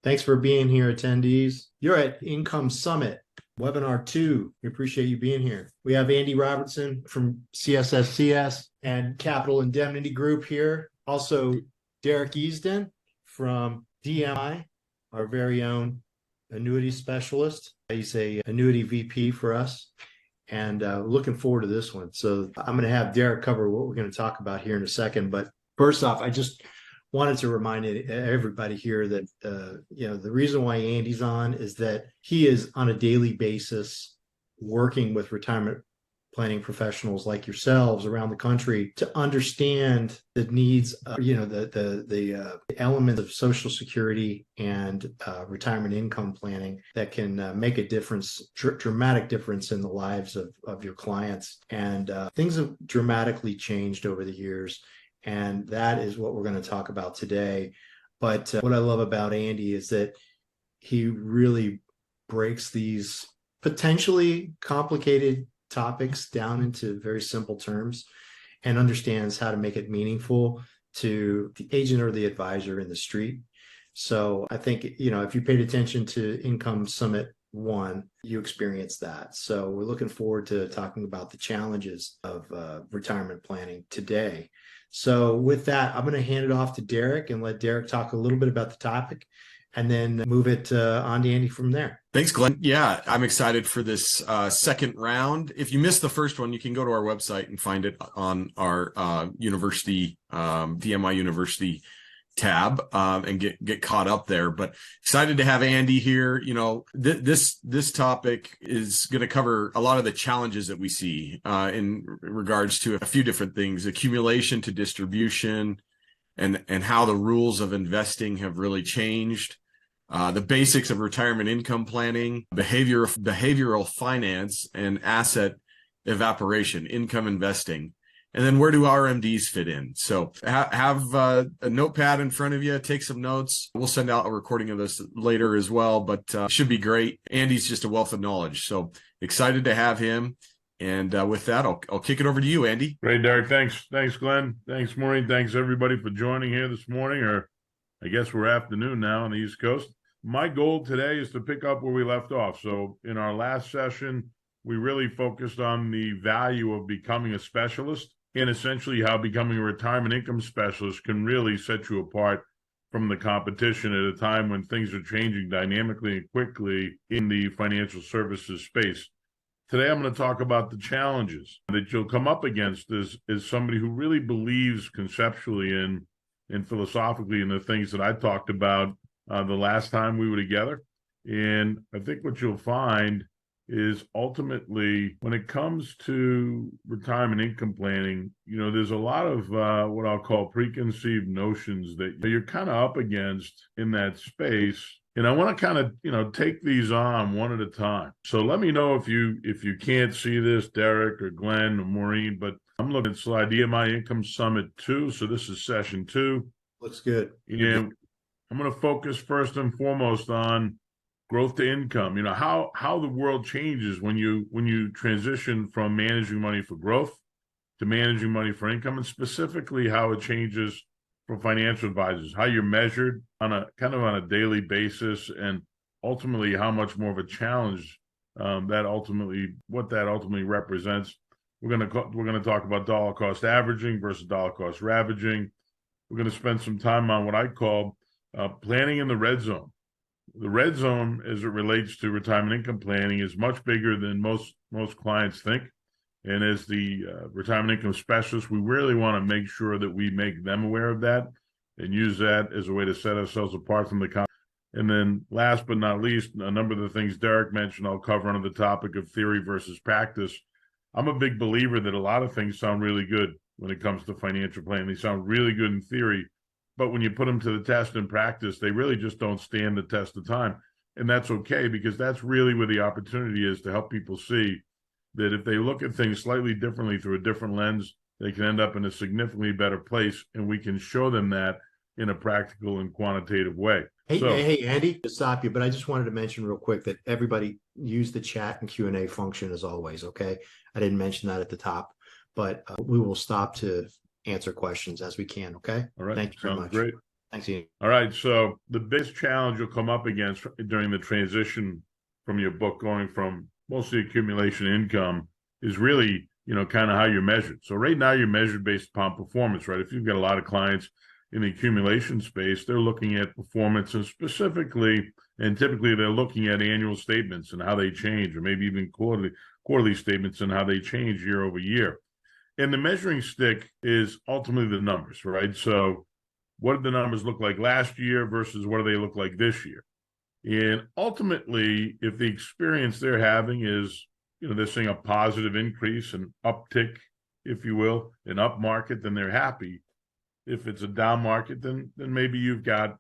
Thanks for being here, attendees. You're at Income Summit, Webinar 2. We appreciate you being here. We have Andy Robertson from CSSCS and Capital Indemnity Group here. Also, Derek Easdon from DMI, our very own annuity specialist. He's a annuity VP for us, and looking forward to this one. So I'm going to have Derek cover what we're going to talk about here in a second. But first off, I just wanted to remind everybody here that the reason why Andy's on is that he is on a daily basis working with retirement planning professionals like yourselves around the country to understand the needs of, the elements of Social Security and retirement income planning that can make a difference, dramatic difference in the lives of your clients. And things have dramatically changed over the years. And that is what we're going to talk about today. But what I love about Andy is that he really breaks these potentially complicated topics down into very simple terms and understands how to make it meaningful to the agent or the advisor in the street. So I think, if you paid attention to Income Summit 1, you experienced that. So we're looking forward to talking about the challenges of retirement planning today. So with that, I'm going to hand it off to Derek and let Derek talk a little bit about the topic and then move it on to Andy from there. Thanks, Glenn. Yeah, I'm excited for this second round. If you missed the first one, you can go to our website and find it on our university, DMI University tab, and get caught up there. But excited to have Andy here. This topic is going to cover a lot of the challenges that we see in regards to a few different things: accumulation to distribution, and how the rules of investing have really changed. The basics of retirement income planning, behavioral finance, and asset evaporation, income investing. And then where do RMDs fit in? So have a notepad in front of you, take some notes. We'll send out a recording of this later as well, but should be great. Andy's just a wealth of knowledge. So excited to have him. And with that, I'll kick it over to you, Andy. Great, Derek. Thanks, Glenn. Thanks, Maureen. Thanks, everybody, for joining here this morning, or I guess we're afternoon now on the East Coast. My goal today is to pick up where we left off. So in our last session, we really focused on the value of becoming a specialist and essentially how becoming a retirement income specialist can really set you apart from the competition at a time when things are changing dynamically and quickly in the financial services space. Today, I'm going to talk about the challenges that you'll come up against as somebody who really believes conceptually and philosophically in the things that I talked about the last time we were together. And I think what you'll find is ultimately when it comes to retirement income planning, there's a lot of what I'll call preconceived notions that you're kind of up against in that space. And I want to kind of, take these on one at a time. So let me know if you can't see this, Derek or Glenn or Maureen, but I'm looking at slide DMI Income Summit 2. So this is session 2. Looks good. And I'm going to focus first and foremost on growth to income. How the world changes when you transition from managing money for growth to managing money for income, and specifically how it changes for financial advisors, how you're measured on a daily basis, and ultimately how much more of a challenge that ultimately represents. We're going to talk about dollar cost averaging versus dollar cost ravaging. We're going to spend some time on what I call planning in the red zone. The red zone, as it relates to retirement income planning, is much bigger than most clients think. And as the retirement income specialist, we really want to make sure that we make them aware of that and use that as a way to set ourselves apart from the competition. And then last but not least, a number of the things Derek mentioned, I'll cover under the topic of theory versus practice. I'm a big believer that a lot of things sound really good when it comes to financial planning. They sound really good in theory, but when you put them to the test in practice, they really just don't stand the test of time. And that's okay, because that's really where the opportunity is to help people see that if they look at things slightly differently through a different lens, they can end up in a significantly better place. And we can show them that in a practical and quantitative way. Hey, Andy, to stop you, but I just wanted to mention real quick that everybody use the chat and Q&A function as always, okay? I didn't mention that at the top, but we will stop to answer questions as we can, okay? All right. Thank you very much. Great. Thanks, Ian. All right. So the biggest challenge you'll come up against during the transition from your book going from mostly accumulation income is really, kind of how you're measured. So right now you're measured based upon performance, right? If you've got a lot of clients in the accumulation space, they're looking at performance and specifically, and typically they're looking at annual statements and how they change, or maybe even quarterly statements and how they change year over year. And the measuring stick is ultimately the numbers, right? So what did the numbers look like last year versus what do they look like this year? And ultimately, if the experience they're having is, they're seeing a positive increase, an uptick, if you will, an up market, then they're happy. If it's a down market, then maybe you've got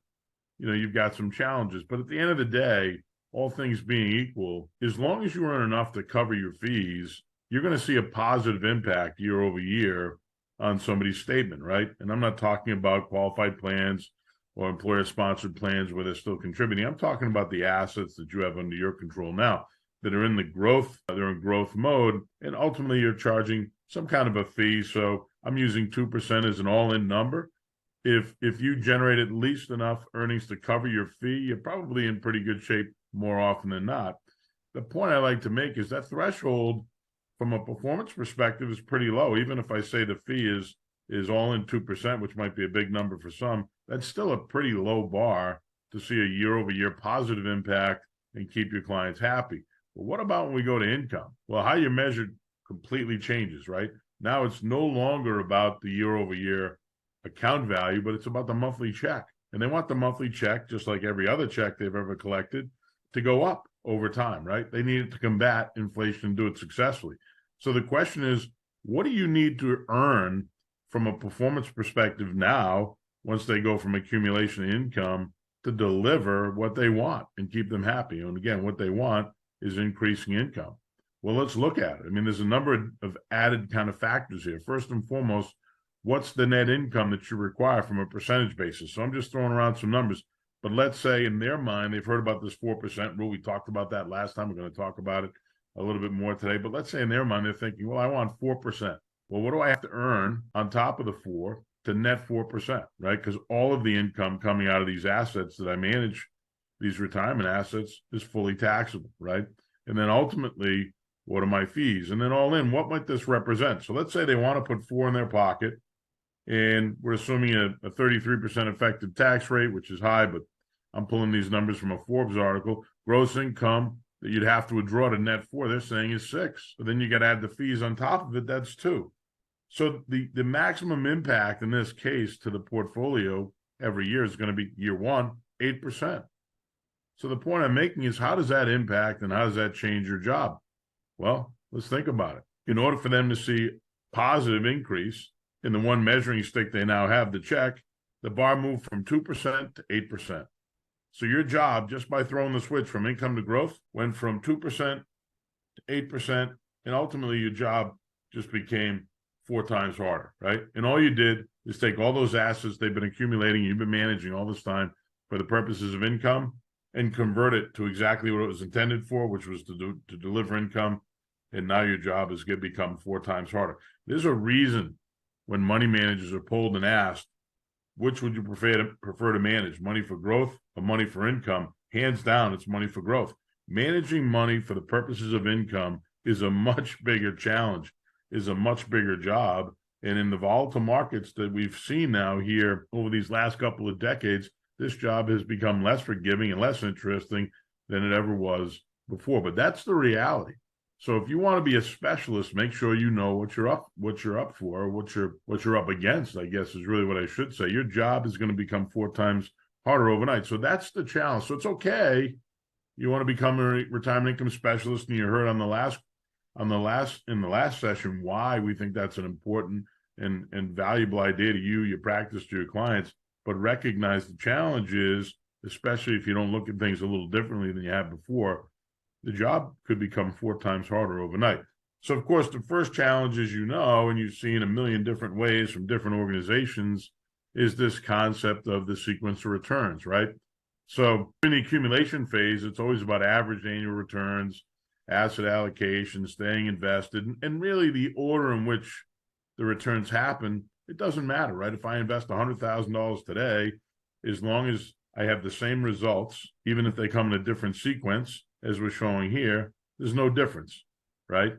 some challenges. But at the end of the day, all things being equal, as long as you earn enough to cover your fees, you're going to see a positive impact year over year on somebody's statement, right? And I'm not talking about qualified plans or employer-sponsored plans where they're still contributing. I'm talking about the assets that you have under your control now that are in the growth, they're in growth mode, and ultimately you're charging some kind of a fee. So I'm using 2% as an all-in number. If you generate at least enough earnings to cover your fee, you're probably in pretty good shape more often than not. The point I like to make is that threshold from a performance perspective is pretty low. Even if I say the fee is all in 2%, which might be a big number for some, that's still a pretty low bar to see a year-over-year positive impact and keep your clients happy. But what about when we go to income? Well, how you're measured completely changes, right? Now it's no longer about the year-over-year account value, but it's about the monthly check. And they want the monthly check, just like every other check they've ever collected, to go up over time, right? They need it to combat inflation and do it successfully. So the question is, what do you need to earn from a performance perspective now, once they go from accumulation to income, to deliver what they want and keep them happy? And again, what they want is increasing income. Well, let's look at it. I mean, there's a number of added kind of factors here. First and foremost, what's the net income that you require from a percentage basis? So I'm just throwing around some numbers. But let's say in their mind, they've heard about this 4% rule. We talked about that last time. We're going to talk about it a little bit more today. But let's say in their mind, they're thinking, well, I want 4%. Well, what do I have to earn on top of the 4 to net 4%, right? Because all of the income coming out of these assets that I manage, these retirement assets, is fully taxable, right? And then ultimately, what are my fees? And then all in, what might this represent? So let's say they want to put 4 in their pocket, and we're assuming a 33% effective tax rate, which is high, but I'm pulling these numbers from a Forbes article. Gross income that you'd have to withdraw to net 4, they're saying is 6. But then you got to add the fees on top of it, that's 2. So the maximum impact in this case to the portfolio every year is going to be year 1, 8%. So the point I'm making is, how does that impact and how does that change your job? Well, let's think about it. In order for them to see positive increase in the one measuring stick they now have, the check, the bar moved from 2% to 8%. So your job, just by throwing the switch from income to growth, went from 2% to 8%, and ultimately your job just became 4 times harder, right? And all you did is take all those assets they've been accumulating, you've been managing all this time for the purposes of income, and convert it to exactly what it was intended for, which was to deliver income. And now your job is going to become 4 times harder. There's a reason when money managers are polled and asked, which would you prefer to manage, money for growth or money for income? Hands down, it's money for growth. Managing money for the purposes of income is a much bigger challenge, is a much bigger job. And in the volatile markets that we've seen now here over these last couple of decades, this job has become less forgiving and less interesting than it ever was before. But that's the reality. So if you want to be a specialist, make sure you know what you're up for, what you're up against, I guess is really what I should say. Your job is going to become 4 times harder overnight. So that's the challenge. So it's okay. You want to become a retirement income specialist, and you heard in the last session why we think that's an important and valuable idea to you, your practice, to your clients. But recognize the challenge is, especially if you don't look at things a little differently than you have before, the job could become 4 times harder overnight. So, of course, the first challenge, as you know, and you've seen a million different ways from different organizations, is this concept of the sequence of returns, right? So in the accumulation phase, it's always about average annual returns, asset allocation, staying invested, and really the order in which the returns happen, it doesn't matter, right? If I invest $100,000 today, as long as I have the same results, even if they come in a different sequence, as we're showing here, there's no difference, right?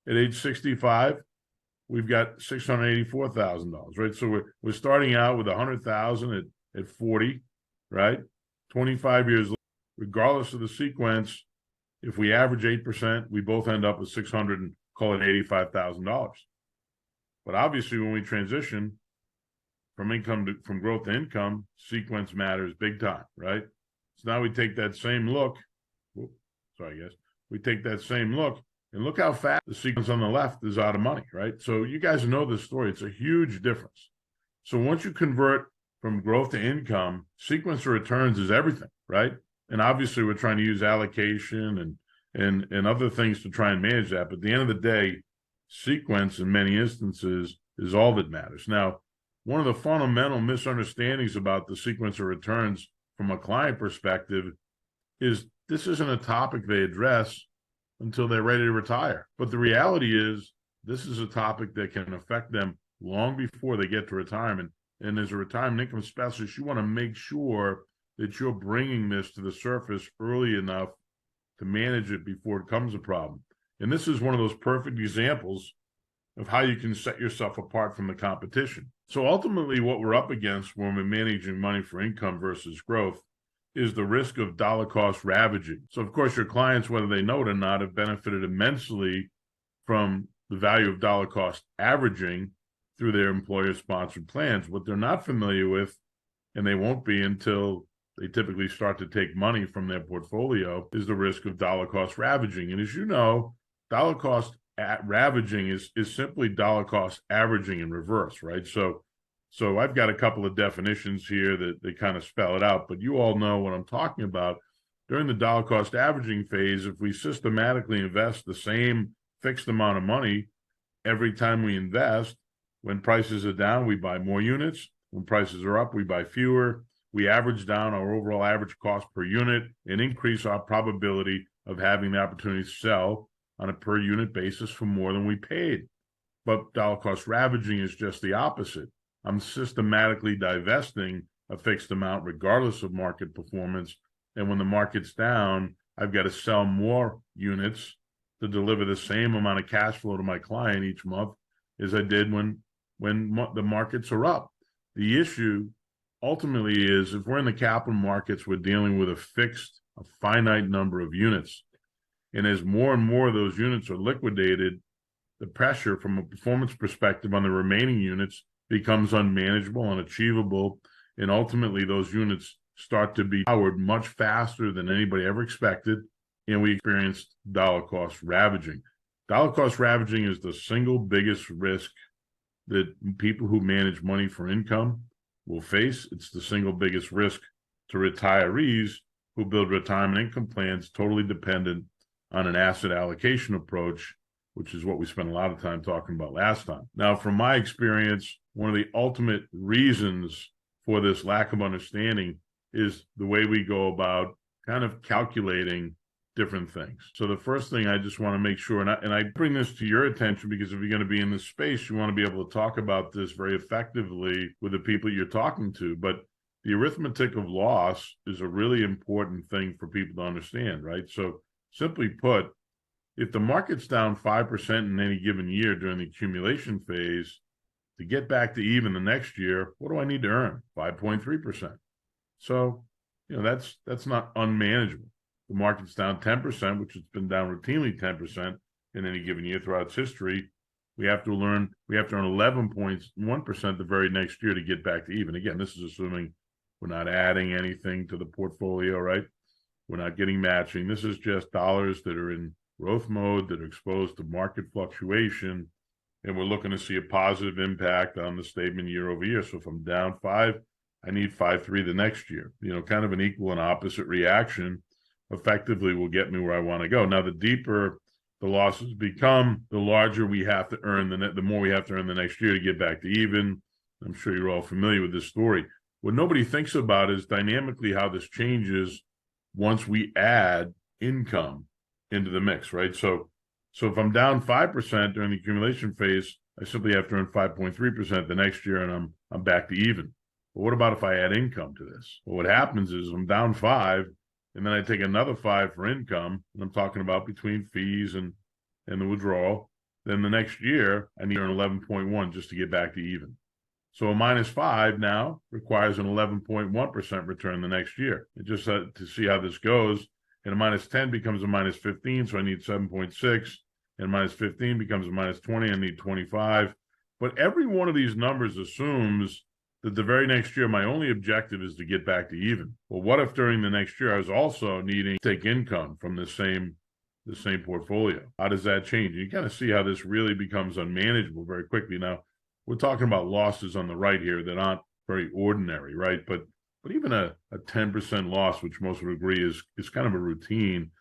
At age 65, we've got $684,000, right? So we're starting out with 100,000 at 40, right? 25 years later, regardless of the sequence, if we average 8%, we both end up with $600 and call it $85,000. But obviously, when we transition from growth to income, sequence matters big time, right? So now we take that same look. We take that same look and look how fast the sequence on the left is out of money, right? So you guys know this story. It's a huge difference. So once you convert from growth to income, sequence of returns is everything, right? And obviously we're trying to use allocation and other things to try and manage that. But at the end of the day, sequence in many instances is all that matters. Now, one of the fundamental misunderstandings about the sequence of returns from a client perspective is this isn't a topic they address until they're ready to retire. But the reality is this is a topic that can affect them long before they get to retirement. And as a retirement income specialist, you want to make sure that you're bringing this to the surface early enough to manage it before it becomes a problem. And this is one of those perfect examples of how you can set yourself apart from the competition. So ultimately, what we're up against when we're managing money for income versus growth is the risk of dollar cost ravaging. So of course, your clients, whether they know it or not, have benefited immensely from the value of dollar cost averaging through their employer-sponsored plans. What they're not familiar with, and they won't be until they typically start to take money from their portfolio, is the risk of dollar cost ravaging. And as you know, dollar cost ravaging is simply dollar cost averaging in reverse, right? So I've got a couple of definitions here that they kind of spell it out, but you all know what I'm talking about. During the dollar cost averaging phase, if we systematically invest the same fixed amount of money every time we invest, when prices are down, we buy more units. When prices are up, we buy fewer. We average down our overall average cost per unit and increase our probability of having the opportunity to sell on a per unit basis for more than we paid. But dollar cost ravaging is just the opposite. I'm systematically divesting a fixed amount regardless of market performance. And when the market's down, I've got to sell more units to deliver the same amount of cash flow to my client each month as I did when the markets are up. The issue ultimately is if we're in the capital markets, we're dealing with a finite number of units. And as more and more of those units are liquidated, the pressure from a performance perspective on the remaining units becomes unmanageable, unachievable, and ultimately those units start to be powered much faster than anybody ever expected, and we experienced dollar cost ravaging. Dollar cost ravaging is the single biggest risk that people who manage money for income will face. It's the single biggest risk to retirees who build retirement income plans totally dependent on an asset allocation approach, which is what we spent a lot of time talking about last time. Now, from my experience, one of the ultimate reasons for this lack of understanding is the way we go about kind of calculating different things. So the first thing I just want to make sure, and I bring this to your attention because if you're going to be in this space, you want to be able to talk about this very effectively with the people you're talking to. But the arithmetic of loss is a really important thing for people to understand, right? So simply put, if the market's down 5% in any given year during the accumulation phase, to get back to even the next year, what do I need to earn? 5.3%. So, that's not unmanageable. The market's down 10%, which has been down routinely 10% in any given year throughout its history. We have to earn 11.1% the very next year to get back to even. Again, this is assuming we're not adding anything to the portfolio, right? We're not getting matching. This is just dollars that are in growth mode, that are exposed to market fluctuation, and we're looking to see a positive impact on the statement year over year. So if I'm down 5, I need 5.3 the next year. Kind of an equal and opposite reaction effectively will get me where I want to go. Now, the deeper the losses become, the larger we have to earn, the more we have to earn the next year to get back to even. I'm sure you're all familiar with this story. What nobody thinks about is dynamically how this changes once we add income into the mix, right? So if I'm down 5% during the accumulation phase, I simply have to earn 5.3% the next year, and I'm back to even. But what about if I add income to this? Well, what happens is I'm down 5, and then I take another 5 for income, and I'm talking about between fees and the withdrawal. Then the next year, I need an 11.1 just to get back to even. So a -5 now requires an 11.1% return the next year. And just to see how this goes, and a -10 becomes a -15, so I need 7.6, and -15 becomes a -20, I need 25. But every one of these numbers assumes that the very next year, my only objective is to get back to even. Well, what if during the next year I was also needing to take income from the same portfolio? How does that change? You kind of see how this really becomes unmanageable very quickly. Now, we're talking about losses on the right here that aren't very ordinary, right? But even a 10% loss, which most would agree is kind of a routine,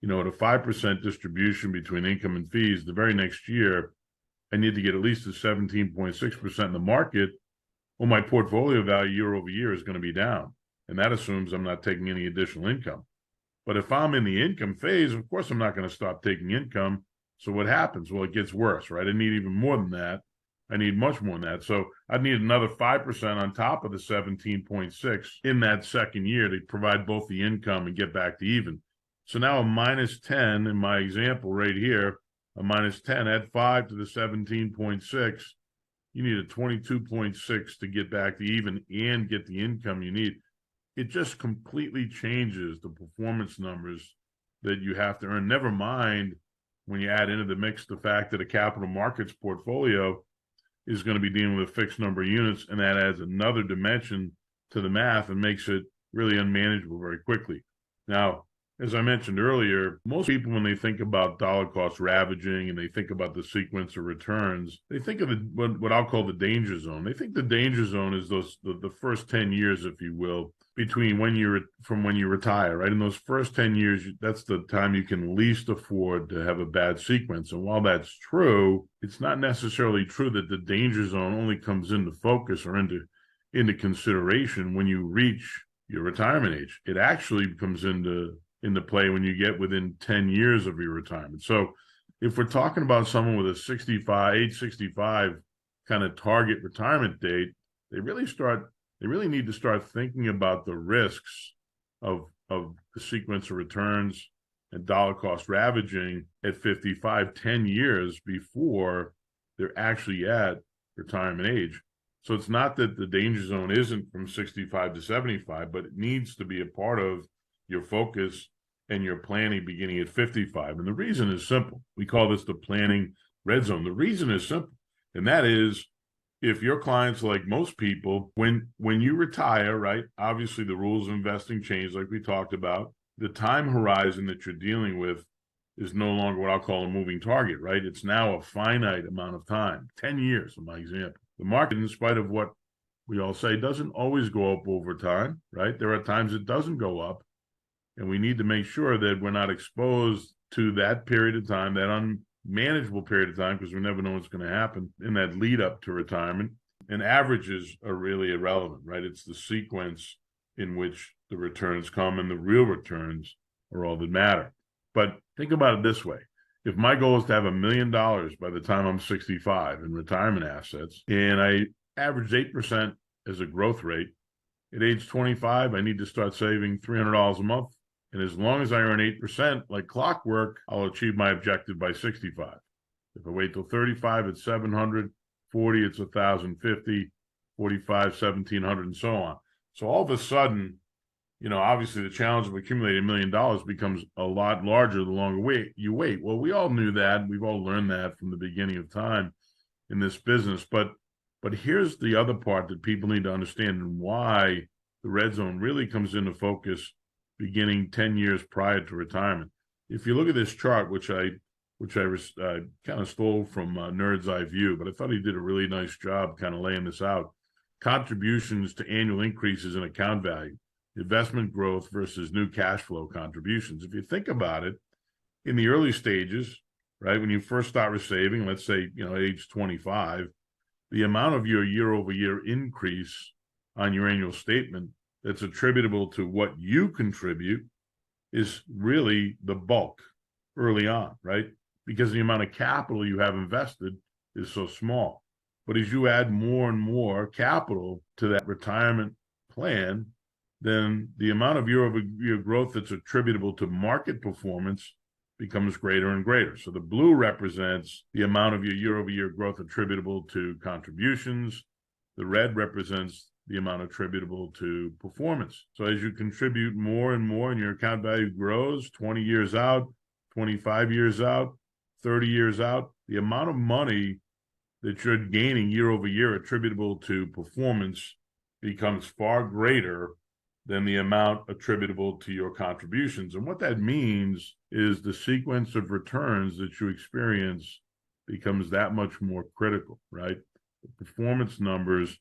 at a 5% distribution between income and fees, the very next year, I need to get at least a 17.6% in the market. Well, my portfolio value year over year is going to be down. And that assumes I'm not taking any additional income. But if I'm in the income phase, of course, I'm not going to stop taking income. So what happens? Well, it gets worse, right? I need even more than that. I need much more than that. So I need another 5% on top of the 17.6 in that second year to provide both the income and get back to even. So now a -10 in my example right here, a -10, add 5 to the 17.6. You need a 22.6 to get back to even and get the income you need. It just completely changes the performance numbers that you have to earn. Never mind when you add into the mix the fact that a capital markets portfolio is going to be dealing with a fixed number of units, and that adds another dimension to the math and makes it really unmanageable very quickly. Now, as I mentioned earlier, most people, when they think about dollar cost ravaging and they think about the sequence of returns, they think of what I'll call the danger zone. They think the danger zone is the first 10 years, if you will, between when you retire, right? In those first 10 years, that's the time you can least afford to have a bad sequence. And while that's true, it's not necessarily true that the danger zone only comes into focus or into consideration when you reach your retirement age. It actually comes into play when you get within 10 years of your retirement. So if we're talking about someone with a age 65 kind of target retirement date, they really need to start thinking about the risks of the sequence of returns and dollar cost ravaging at 55, 10 years before they're actually at retirement age. So it's not that the danger zone isn't from 65 to 75, but it needs to be a part of your focus and your planning beginning at 55. And the reason is simple. We call this the planning red zone. The reason is simple, and that is, if your clients, like most people, when you retire, right, obviously the rules of investing change, like we talked about. The time horizon that you're dealing with is no longer what I'll call a moving target, right? It's now a finite amount of time, 10 years in my example. The market, in spite of what we all say, doesn't always go up over time, right? There are times it doesn't go up, and we need to make sure that we're not exposed to that period of time, that unmanageable period of time, because we never know what's going to happen in that lead up to retirement. And averages are really irrelevant, right? It's the sequence in which the returns come, and the real returns are all that matter. But think about it this way. If my goal is to have $1 million by the time I'm 65 in retirement assets, and I average 8% as a growth rate, at age 25, I need to start saving $300 a month. And as long as I earn 8%, like clockwork, I'll achieve my objective by 65. If I wait till 35, it's 700, 40, it's 1,050, 45, 1,700, and so on. So all of a sudden, obviously the challenge of accumulating $1 million becomes a lot larger the longer you wait. Well, we all knew that. We've all learned that from the beginning of time in this business. But here's the other part that people need to understand, and why the red zone really comes into focus beginning 10 years prior to retirement. If you look at this chart, which I kind of stole from Nerd's Eye View, but I thought he did a really nice job kind of laying this out. Contributions to annual increases in account value, investment growth versus new cash flow contributions. If you think about it, in the early stages, right, when you first start saving, let's say, age 25, the amount of your year-over-year increase on your annual statement that's attributable to what you contribute is really the bulk early on, right? Because the amount of capital you have invested is so small. But as you add more and more capital to that retirement plan, then the amount of year-over-year growth that's attributable to market performance becomes greater and greater. So the blue represents the amount of your year-over-year growth attributable to contributions. The red represents the amount attributable to performance. So as you contribute more and more and your account value grows 20 years out, 25 years out, 30 years out, the amount of money that you're gaining year over year attributable to performance becomes far greater than the amount attributable to your contributions. And what that means is the sequence of returns that you experience becomes that much more critical, right? The performance numbers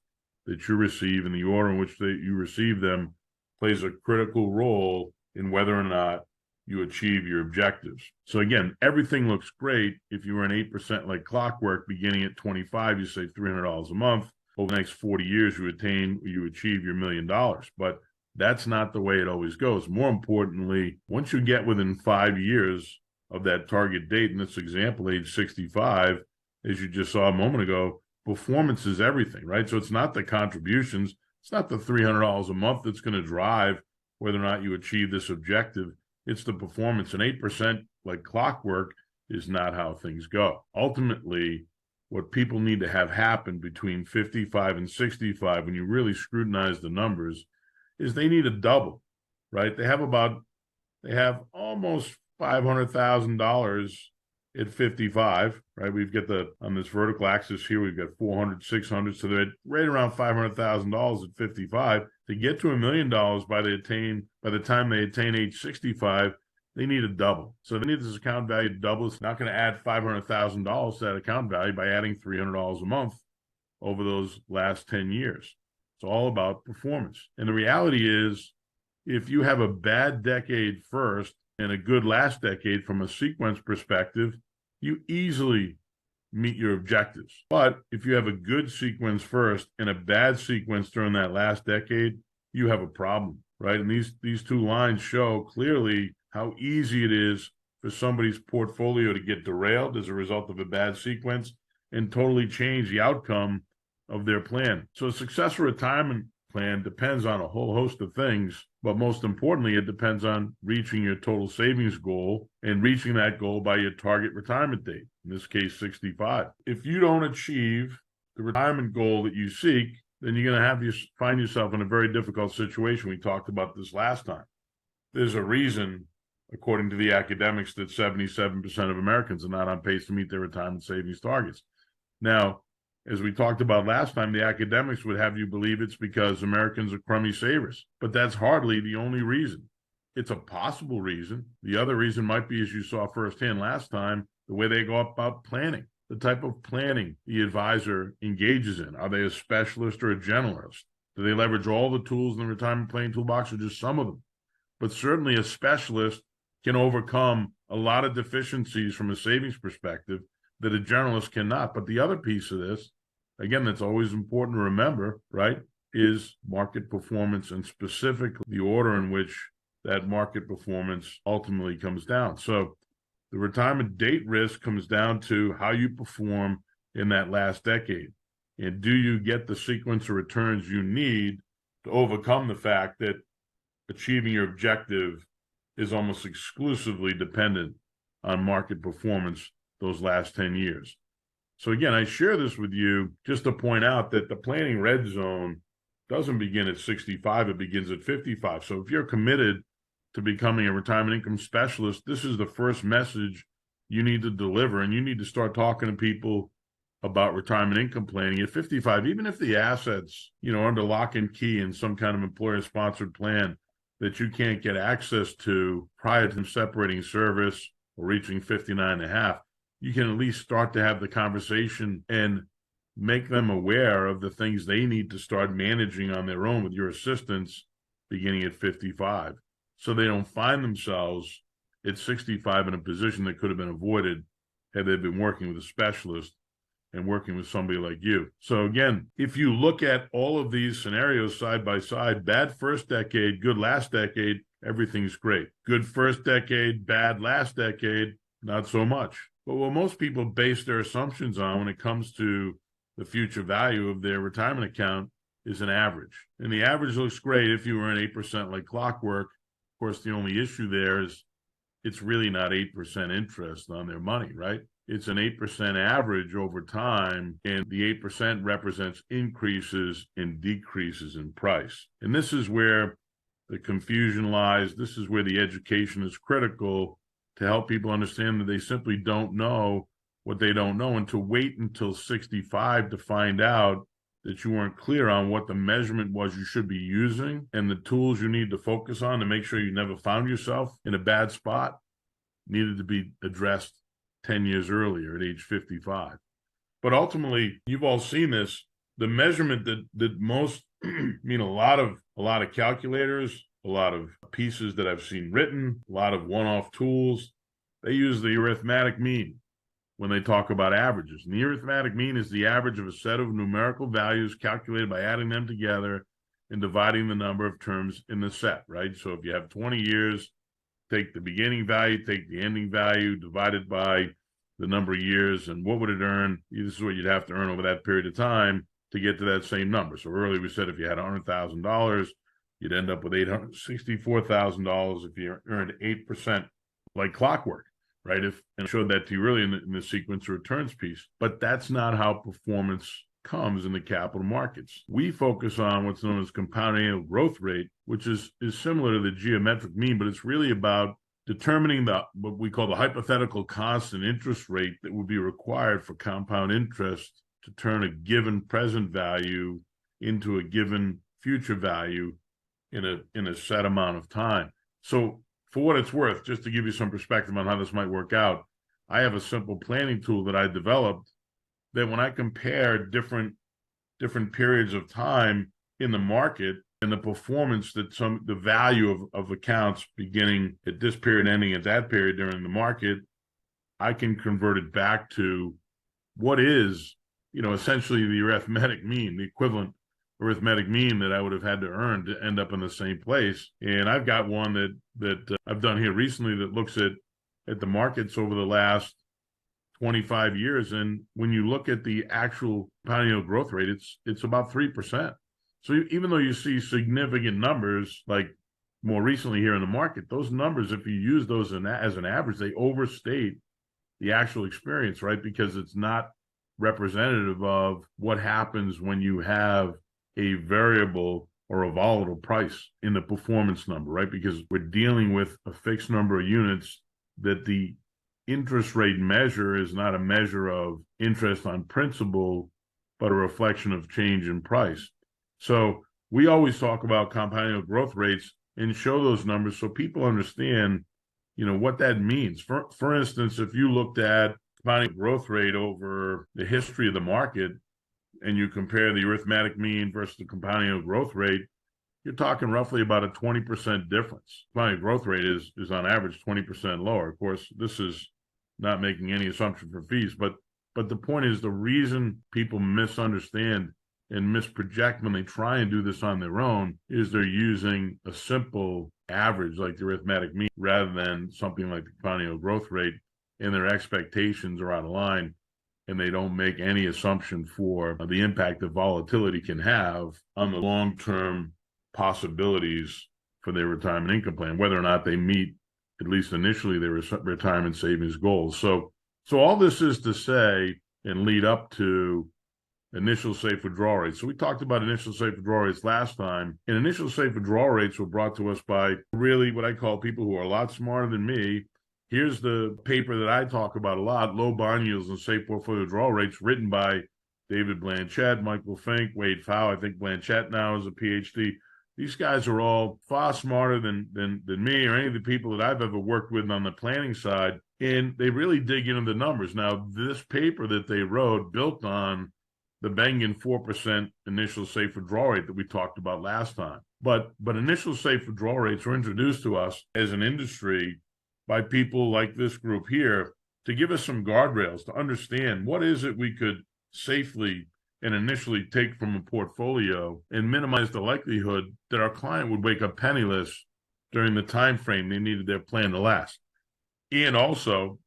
that you receive and the order in which you receive them plays a critical role in whether or not you achieve your objectives. So again, everything looks great. If you earn 8% like clockwork, beginning at 25, you save $300 a month. Over the next 40 years, you achieve your $1 million. But that's not the way it always goes. More importantly, once you get within 5 years of that target date, in this example, age 65, as you just saw a moment ago, performance is everything, right? So it's not the contributions, it's not the $300 a month that's going to drive whether or not you achieve this objective. It's the performance. And 8% like clockwork is not how things go. Ultimately, what people need to have happen between 55 and 65, when you really scrutinize the numbers, is they need a double, right? They have almost $500,000 at 55, right? We've got on this vertical axis here, we've got 400, 600. So they're right around $500,000 at 55. To get to $1 million by the time they attain age 65, they need a double. So they need this account value to double. It's not going to add $500,000 to that account value by adding $300 a month over those last 10 years. It's all about performance. And the reality is, if you have a bad decade first and a good last decade from a sequence perspective, you easily meet your objectives. But if you have a good sequence first and a bad sequence during that last decade, you have a problem, right? And these two lines show clearly how easy it is for somebody's portfolio to get derailed as a result of a bad sequence and totally change the outcome of their plan. So a successful retirement plan depends on a whole host of things, but most importantly, it depends on reaching your total savings goal and reaching that goal by your target retirement date, in this case, 65. If you don't achieve the retirement goal that you seek, then you're going to find yourself in a very difficult situation. We talked about this last time. There's a reason, according to the academics, that 77% of Americans are not on pace to meet their retirement savings targets. Now, as we talked about last time, the academics would have you believe it's because Americans are crummy savers, but that's hardly the only reason. It's a possible reason. The other reason might be, as you saw firsthand last time, the way they go about planning, the type of planning the advisor engages in. Are they a specialist or a generalist? Do they leverage all the tools in the retirement planning toolbox or just some of them? But certainly a specialist can overcome a lot of deficiencies from a savings perspective that a generalist cannot. But the other piece of this, again, that's always important to remember, right, is market performance, and specifically the order in which that market performance ultimately comes down. So the retirement date risk comes down to how you perform in that last decade. And do you get the sequence of returns you need to overcome the fact that achieving your objective is almost exclusively dependent on market performance those last 10 years. So again, I share this with you just to point out that the planning red zone doesn't begin at 65, it begins at 55. So if you're committed to becoming a retirement income specialist, this is the first message you need to deliver, and you need to start talking to people about retirement income planning at 55, even if the assets, under lock and key in some kind of employer-sponsored plan that you can't get access to prior to separating service or reaching 59 and a half. You can at least start to have the conversation and make them aware of the things they need to start managing on their own with your assistance beginning at 55. So they don't find themselves at 65 in a position that could have been avoided had they been working with a specialist and working with somebody like you. So again, if you look at all of these scenarios side by side, bad first decade, good last decade, everything's great. Good first decade, bad last decade, not so much. But what most people base their assumptions on when it comes to the future value of their retirement account is an average. And the average looks great if you earn 8% like clockwork. Of course, the only issue there is it's really not 8% interest on their money, right? It's an 8% average over time, and the 8% represents increases and decreases in price. And this is where the confusion lies. This is where the education is critical to help people understand that they simply don't know what they don't know, and to wait until 65 to find out that you weren't clear on what the measurement was you should be using and the tools you need to focus on to make sure you never found yourself in a bad spot needed to be addressed 10 years earlier at age 55. But ultimately, you've all seen this, the measurement that most, a lot of calculators, a lot of pieces that I've seen written, a lot of one-off tools, they use the arithmetic mean when they talk about averages. And the arithmetic mean is the average of a set of numerical values calculated by adding them together and dividing the number of terms in the set, right? So if you have 20 years, take the beginning value, take the ending value, divide it by the number of years, and what would it earn? This is what you'd have to earn over that period of time to get to that same number. So earlier we said if you had $100,000, you'd end up with $864,000 if you earned 8% like clockwork, right? And I showed that to you earlier in the sequence returns piece. But that's not how performance comes in the capital markets. We focus on what's known as compound annual growth rate, which is similar to the geometric mean, but it's really about determining what we call the hypothetical constant interest rate that would be required for compound interest to turn a given present value into a given future value in a set amount of time. So for what it's worth, just to give you some perspective on how this might work out, I have a simple planning tool that I developed that when I compare different periods of time in the market and the performance that the value of accounts beginning at this period, ending at that period during the market, I can convert it back to what is, essentially the arithmetic mean, the equivalent arithmetic mean that I would have had to earn to end up in the same place. And I've got one that I've done here recently that looks at the markets over the last 25 years. And when you look at the actual compound annual growth rate, it's about 3%. So even though you see significant numbers, like more recently here in the market, those numbers, if you use those as an average, they overstate the actual experience, right? Because it's not representative of what happens when you have a variable or a volatile price in the performance number, right? Because we're dealing with a fixed number of units that the interest rate measure is not a measure of interest on principal, but a reflection of change in price. So we always talk about compound annual growth rates and show those numbers so people understand, what that means. For instance, if you looked at compound annual growth rate over the history of the market and you compare the arithmetic mean versus the compound annual growth rate, you're talking roughly about a 20% difference. Compound annual growth rate is on average 20% lower. Of course, this is not making any assumption for fees, but the point is the reason people misunderstand and misproject when they try and do this on their own is they're using a simple average like the arithmetic mean rather than something like the compound annual growth rate, and their expectations are out of line and they don't make any assumption for the impact that volatility can have on the long-term possibilities for their retirement income plan, whether or not they meet, at least initially, their retirement savings goals. So all this is to say and lead up to initial safe withdrawal rates. So we talked about initial safe withdrawal rates last time, and initial safe withdrawal rates were brought to us by really what I call people who are a lot smarter than me. Here's the paper that I talk about a lot, Low Bond Yields and Safe Portfolio Withdrawal Rates, written by David Blanchett, Michael Fink, Wade Pfau. I think Blanchett now is a PhD. These guys are all far smarter than me or any of the people that I've ever worked with on the planning side, and they really dig into the numbers. Now, this paper that they wrote built on the Bengen 4% initial safe withdrawal rate that we talked about last time. But initial safe withdrawal rates were introduced to us as an industry by people like this group here to give us some guardrails to understand what is it we could safely and initially take from a portfolio and minimize the likelihood that our client would wake up penniless during the time frame they needed their plan to last. And also,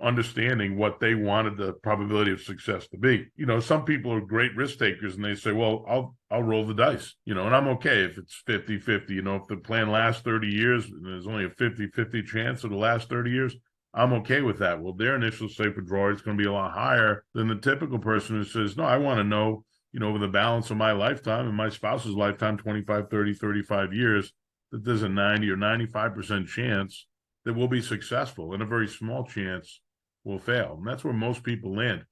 understanding what they wanted the probability of success to be. Some people are great risk takers and they say, well, I'll roll the dice, and I'm okay if it's 50-50. If the plan lasts 30 years and there's only a 50-50 chance it'll last 30 years, I'm okay with that. Well, their initial safe withdrawal rate is going to be a lot higher than the typical person who says, no, I want to know, over the balance of my lifetime and my spouse's lifetime, 25, 30, 35 years, that there's a 90 or 95% chance that we'll be successful and a very small chance will fail. And that's where most people land.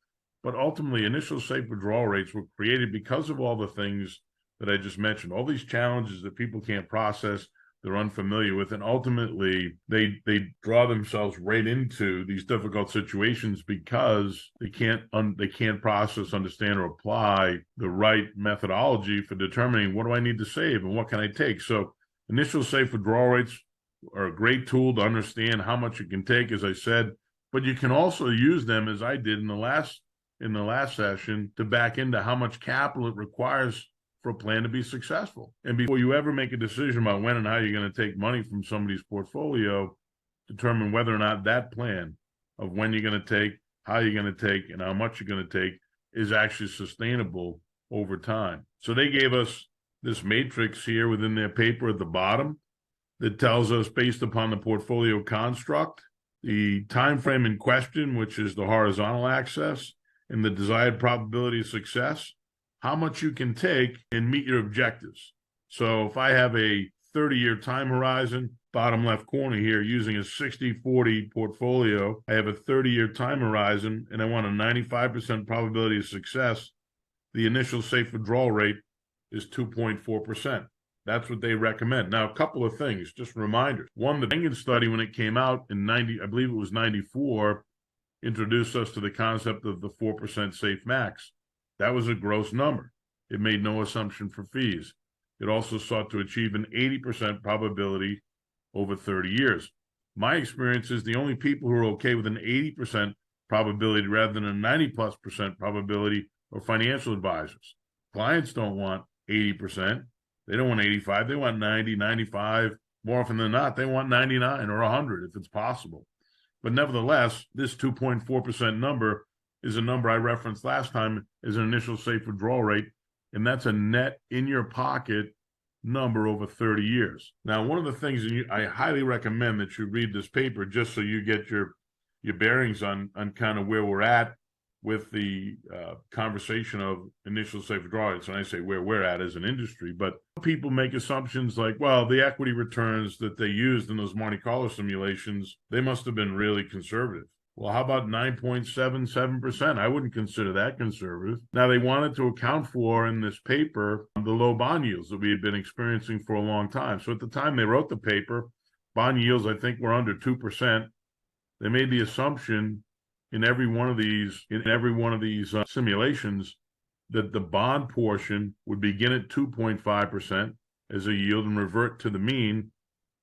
But ultimately, initial safe withdrawal rates were created because of all the things that I just mentioned, all these challenges that people can't process, they're unfamiliar with, and ultimately they draw themselves right into these difficult situations because they can't process, understand, or apply the right methodology for determining what do I need to save and what can I take. So initial safe withdrawal rates are a great tool to understand how much you can take, as I said, but you can also use them, as I did in the last session, to back into how much capital it requires for a plan to be successful. And before you ever make a decision about when and how you're going to take money from somebody's portfolio, determine whether or not that plan of when you're going to take, how you're going to take, and how much you're going to take is actually sustainable over time. So they gave us this matrix here within their paper at the bottom that tells us, based upon the portfolio construct, the time frame in question, which is the horizontal axis, and the desired probability of success, how much you can take and meet your objectives. So if I have a 30-year time horizon, bottom left corner here, using a 60-40 portfolio, I have a 30-year time horizon, and I want a 95% probability of success, the initial safe withdrawal rate is 2.4%. That's what they recommend. Now, a couple of things, just reminders. One, the Bengen study, when it came out in I believe it was 94, introduced us to the concept of the 4% safe max. That was a gross number. It made no assumption for fees. It also sought to achieve an 80% probability over 30 years. My experience is the only people who are okay with an 80% probability rather than a 90+% probability are financial advisors. Clients don't want 80%. They don't want 85. They want 90, 95. More often than not, they want 99 or 100 if it's possible. But nevertheless, this 2.4% number is a number I referenced last time as an initial safe withdrawal rate, and that's a net in your pocket number over 30 years. Now, one of the things I highly recommend that you read this paper just so you get your bearings on kind of where we're at with the conversation of initial safe withdrawal rates. And I say where we're at as an industry, but people make assumptions like, well, the equity returns that they used in those Monte Carlo simulations, they must have been really conservative. Well, how about 9.77%? I wouldn't consider that conservative. Now, they wanted to account for, in this paper, the low bond yields that we had been experiencing for a long time. So at the time they wrote the paper, bond yields, I think, were under 2%. They made the assumption in every one of these simulations that the bond portion would begin at 2.5% as a yield and revert to the mean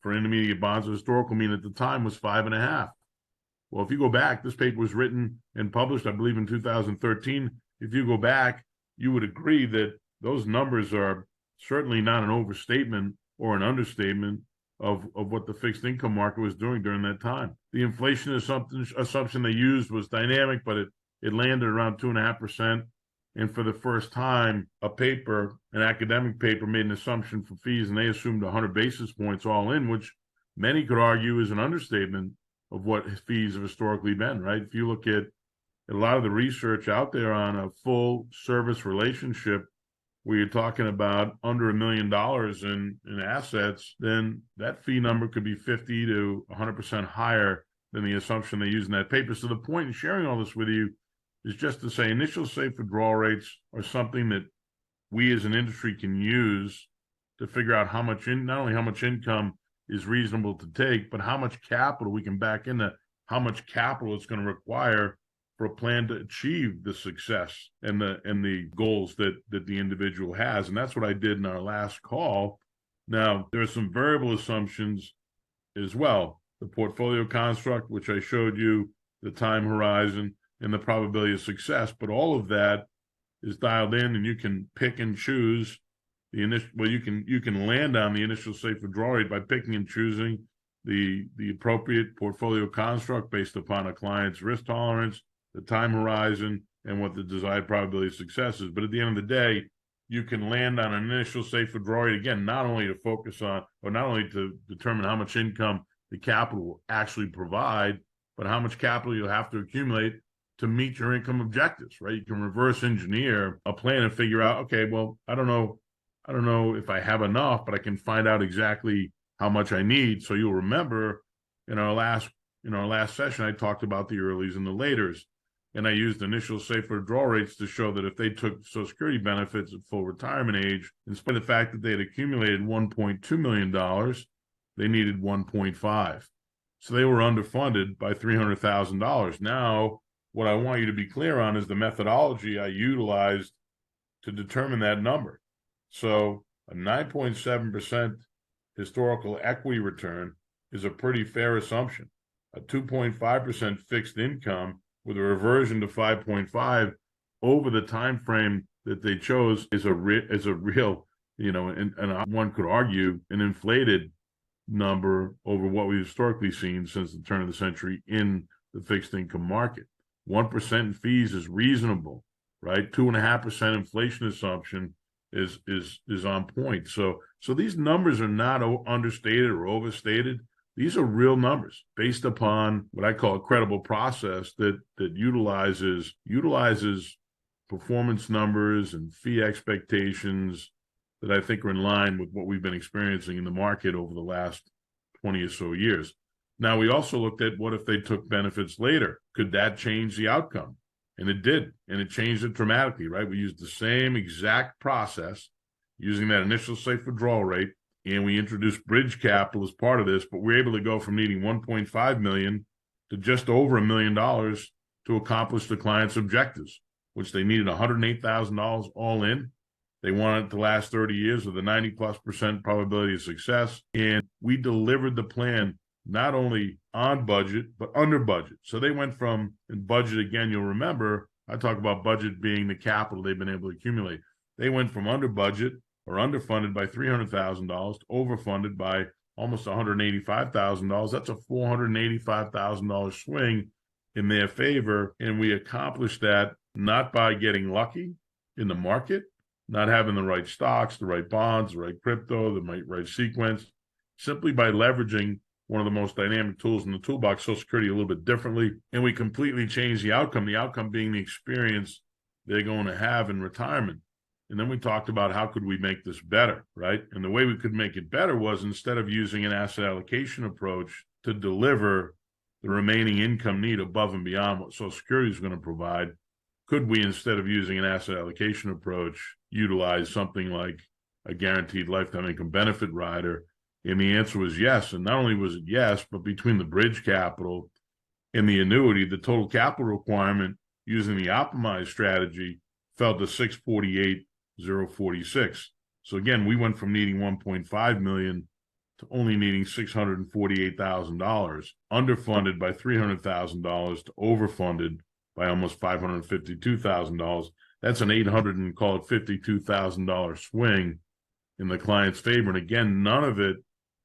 for intermediate bonds. The historical mean at the time was 5.5%. Well, if you go back, this paper was written and published, I believe, in 2013. If you go back, you would agree that those numbers are certainly not an overstatement or an understatement of what the fixed income market was doing during that time. The inflation assumption they used was dynamic, but it landed around 2.5%. And for the first time, an academic paper made an assumption for fees, and they assumed 100 basis points all in, which many could argue is an understatement of what fees have historically been, right? If you look at a lot of the research out there on a full service relationship where you're talking about under $1 million in assets, then that fee number could be 50 to 100% higher than the assumption they use in that paper. So the point in sharing all this with you is just to say initial safe withdrawal rates are something that we as an industry can use to figure out how much not only how much income is reasonable to take, but how much capital we can back into, how much capital it's going to require for a plan to achieve the success and the goals that the individual has. And that's what I did in our last call. Now, there are some variable assumptions as well. The portfolio construct, which I showed you, the time horizon, and the probability of success. But all of that is dialed in, and you can pick and choose the initial. Well, you can land on the initial safe withdrawal rate by picking and choosing the appropriate portfolio construct based upon a client's risk tolerance, the time horizon, and what the desired probability of success is. But at the end of the day, you can land on an initial safe withdrawal rate, again, not only to focus on, or not only to determine how much income the capital will actually provide, but how much capital you'll have to accumulate to meet your income objectives, right? You can reverse engineer a plan and figure out, okay, well, I don't know if I have enough, but I can find out exactly how much I need. So you'll remember in our last session, I talked about the earlies and the laters, and I used initial safe withdrawal rates to show that if they took Social Security benefits at full retirement age, in spite of the fact that they had accumulated $1.2 million, they needed 1.5. So they were underfunded by $300,000. Now, what I want you to be clear on is the methodology I utilized to determine that number. So a 9.7% historical equity return is a pretty fair assumption. A 2.5% fixed income with a reversion to 5.5 over the time frame that they chose is a real, and one could argue an inflated number over what we've historically seen since the turn of the century in the fixed income market. 1% in fees is reasonable, right? 2.5% inflation assumption is on point. So these numbers are not understated or overstated. These are real numbers based upon what I call a credible process that utilizes performance numbers and fee expectations that I think are in line with what we've been experiencing in the market over the last 20 or so years. Now, we also looked at what if they took benefits later? Could that change the outcome? And it did, and it changed it dramatically, right? We used the same exact process using that initial safe withdrawal rate, and we introduced bridge capital as part of this, but we're able to go from needing $1.5 million to just over $1 million to accomplish the client's objectives, which they needed $108,000 all in. They wanted it to last 30 years with a 90+% probability of success. And we delivered the plan not only on budget, but under budget. So they went from, in budget, again, you'll remember, I talk about budget being the capital they've been able to accumulate. They went from under budget or underfunded by $300,000 to overfunded by almost $185,000. That's a $485,000 swing in their favor. And we accomplished that not by getting lucky in the market, not having the right stocks, the right bonds, the right crypto, the right sequence, simply by leveraging one of the most dynamic tools in the toolbox, Social Security, a little bit differently. And we completely changed the outcome being the experience they're going to have in retirement. And then we talked about how could we make this better, right? And the way we could make it better was instead of using an asset allocation approach to deliver the remaining income need above and beyond what Social Security is going to provide, could we, instead of using an asset allocation approach, utilize something like a guaranteed lifetime income benefit rider? And the answer was yes. And not only was it yes, but between the bridge capital and the annuity, the total capital requirement using the optimized strategy fell to $648,046. So again, we went from needing $1.5 million to only needing $648,000, underfunded by $300,000 to overfunded by almost $552,000. That's an $852,000 swing in the client's favor. And again, none of it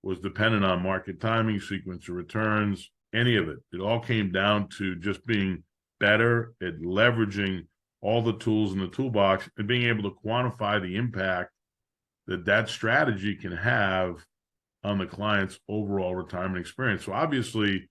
was dependent on market timing, sequence of returns, any of it. It all came down to just being better at leveraging all the tools in the toolbox and being able to quantify the impact that strategy can have on the client's overall retirement experience. So obviously,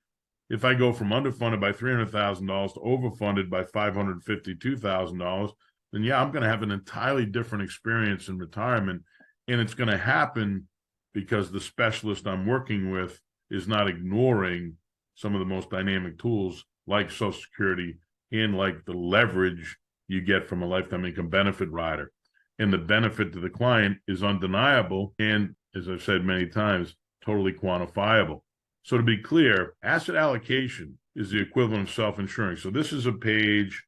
if I go from underfunded by $300,000 to overfunded by $552,000, then yeah, I'm going to have an entirely different experience in retirement. And it's going to happen because the specialist I'm working with is not ignoring some of the most dynamic tools like Social Security and like the leverage you get from a lifetime income benefit rider. And the benefit to the client is undeniable and, as I've said many times, totally quantifiable. So to be clear, asset allocation is the equivalent of self-insuring. So this is a page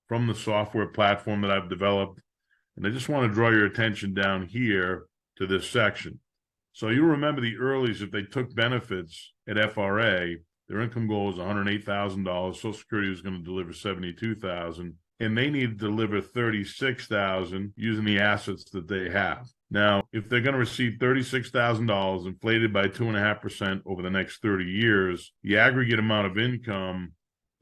from the software platform that I've developed. And I just want to draw your attention down here to this section. So you remember the earlies, if they took benefits at FRA, their income goal was $108,000. Social Security was going to deliver $72,000. and they need to deliver 36,000 using the assets that they have. Now, if they're going to receive $36,000 inflated by 2.5% over the next 30 years, the aggregate amount of income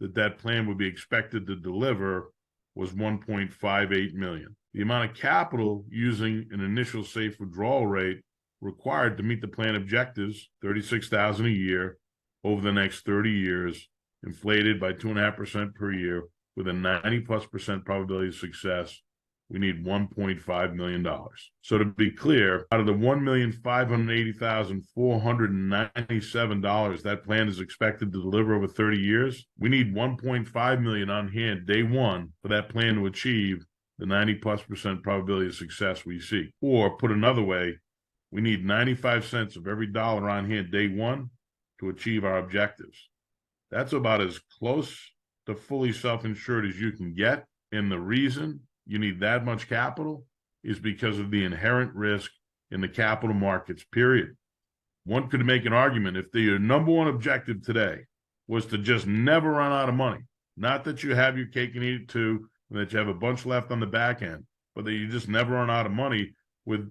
that plan would be expected to deliver was $1.58 million. The amount of capital using an initial safe withdrawal rate required to meet the plan objectives, $36,000 a year over the next 30 years, inflated by 2.5% per year with a 90+% probability of success, we need $1.5 million. So to be clear, out of the $1,580,497 that plan is expected to deliver over 30 years, we need $1.5 million on hand day one for that plan to achieve the 90+% probability of success we seek. Or put another way, we need 95 cents of every dollar on hand day one to achieve our objectives. That's about as close to fully self-insured as you can get. And the reason you need that much capital is because of the inherent risk in the capital markets, period. One could make an argument if your number one objective today was to just never run out of money, not that you have your cake and eat it too, and that you have a bunch left on the back end, but that you just never run out of money with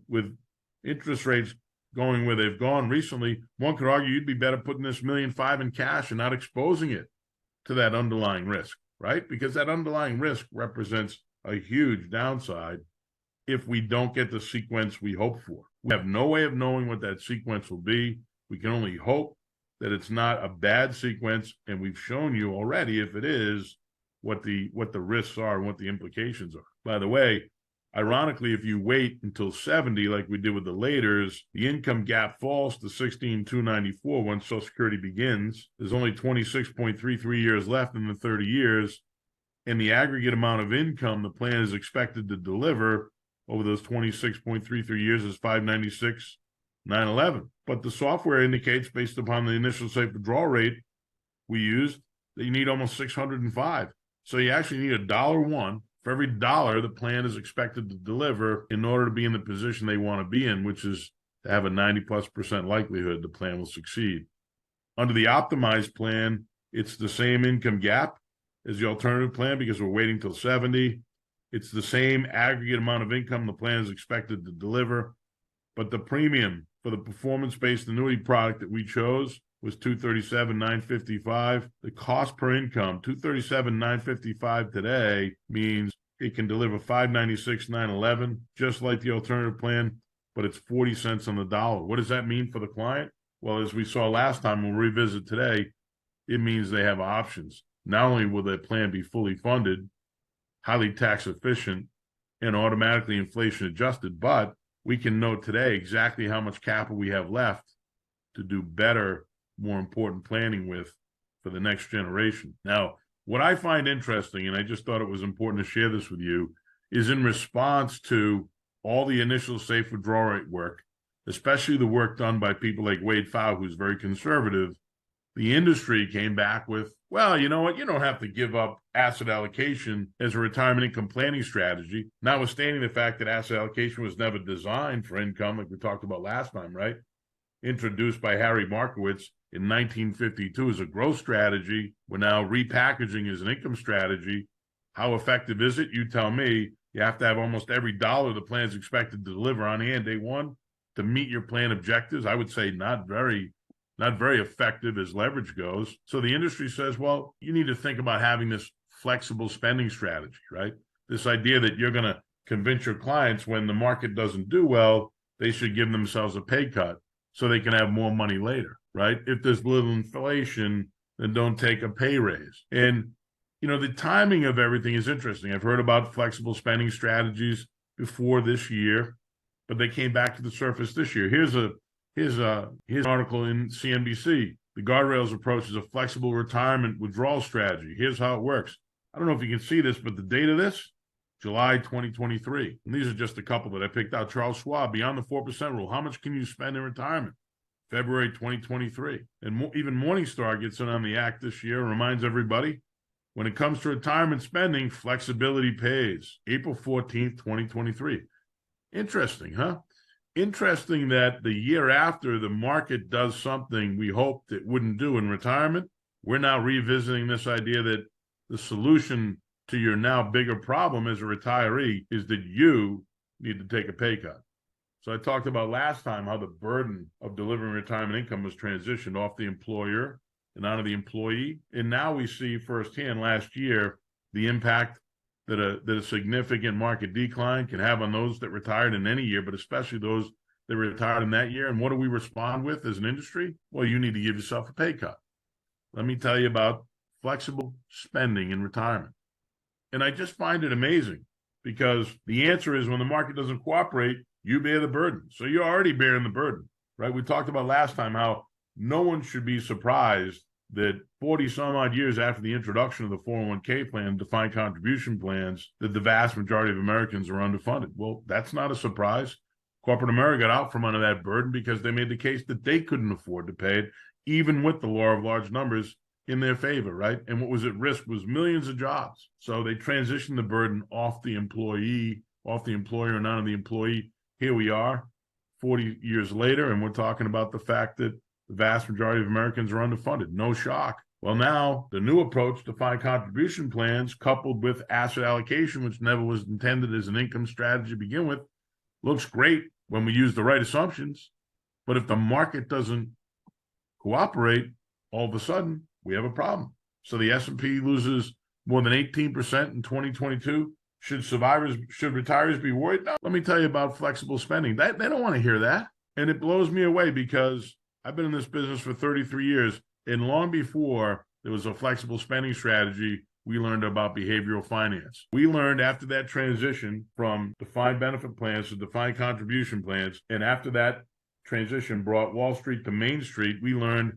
interest rates going where they've gone recently, one could argue you'd be better putting this $1.5 million in cash and not exposing it to that underlying risk, right? Because that underlying risk represents a huge downside if we don't get the sequence we hope for. We have no way of knowing what that sequence will be. We can only hope that it's not a bad sequence, and we've shown you already, if it is, what the risks are and what the implications are. By the way, ironically, if you wait until 70, like we did with the laters, the income gap falls to 16,294 when Social Security begins. There's only 26.33 years left in the 30 years, and the aggregate amount of income the plan is expected to deliver over those 26.33 years is 596,911. But the software indicates, based upon the initial safe withdrawal rate we used, that you need almost 605. So you actually need $1 for every dollar the plan is expected to deliver in order to be in the position they want to be in, which is to have a 90+% likelihood the plan will succeed. Under the optimized plan, it's the same income gap as the alternative plan because we're waiting till 70. It's the same aggregate amount of income the plan is expected to deliver, but the premium for the performance-based annuity product that we chose was $237,955. The cost per income, $237,955 today, means it can deliver $596,911, just like the alternative plan, but it's 40 cents on the dollar. What does that mean for the client? Well, as we saw last time, we'll revisit today, it means they have options. Not only will their plan be fully funded, highly tax efficient, and automatically inflation adjusted, but we can know today exactly how much capital we have left to do better, more important planning with for the next generation. Now, what I find interesting, and I just thought it was important to share this with you, is in response to all the initial safe withdrawal rate work, especially the work done by people like Wade Pfau, who's very conservative, the industry came back with, well, you know what? You don't have to give up asset allocation as a retirement income planning strategy, notwithstanding the fact that asset allocation was never designed for income, like we talked about last time, right? Introduced by Harry Markowitz in 1952 as a growth strategy. We're now repackaging as an income strategy. How effective is it? You tell me. You have to have almost every dollar the plan is expected to deliver on hand day one to meet your plan objectives. I would say not very effective as leverage goes. So the industry says, well, you need to think about having this flexible spending strategy, right? This idea that you're going to convince your clients when the market doesn't do well, they should give themselves a pay cut so they can have more money later, right? If there's little inflation, then don't take a pay raise. And, you know, the timing of everything is interesting. I've heard about flexible spending strategies before this year, but they came back to the surface this year. Here's an article in CNBC. The Guardrails approach is a flexible retirement withdrawal strategy. Here's how it works. I don't know if you can see this, but the date of this, July 2023. And these are just a couple that I picked out. Charles Schwab, Beyond the 4% Rule. How much can you spend in retirement? February 2023. And even Morningstar gets in on the act this year and reminds everybody, when it comes to retirement spending, flexibility pays. April 14th, 2023. Interesting, huh? Interesting that the year after the market does something we hoped it wouldn't do in retirement, we're now revisiting this idea that the solution to your now bigger problem as a retiree is that you need to take a pay cut. So I talked about last time how the burden of delivering retirement income was transitioned off the employer and onto the employee. And now we see firsthand last year the impact that a significant market decline can have on those that retired in any year, but especially those that retired in that year. And what do we respond with as an industry? Well, you need to give yourself a pay cut. Let me tell you about flexible spending in retirement. And I just find it amazing because the answer is when the market doesn't cooperate, you bear the burden. So you're already bearing the burden, right? We talked about last time how no one should be surprised that 40 some odd years after the introduction of the 401k plan, defined contribution plans, that the vast majority of Americans are underfunded. Well, that's not a surprise. Corporate America got out from under that burden because they made the case that they couldn't afford to pay it, even with the law of large numbers in their favor, right? And what was at risk was millions of jobs. So they transitioned the burden off the employee, off the employer and onto the employee. Here we are 40 years later, and we're talking about the fact that the vast majority of Americans are underfunded. No shock. Well, now the new approach, defined contribution plans, coupled with asset allocation, which never was intended as an income strategy to begin with, looks great when we use the right assumptions. But if the market doesn't cooperate, all of a sudden we have a problem. So the S&P loses more than 18% in 2022. Should retirees be worried? No. Let me tell you about flexible spending. They don't want to hear that. And it blows me away because I've been in this business for 33 years. And long before there was a flexible spending strategy, we learned about behavioral finance. We learned after that transition from defined benefit plans to defined contribution plans. And after that transition brought Wall Street to Main Street, we learned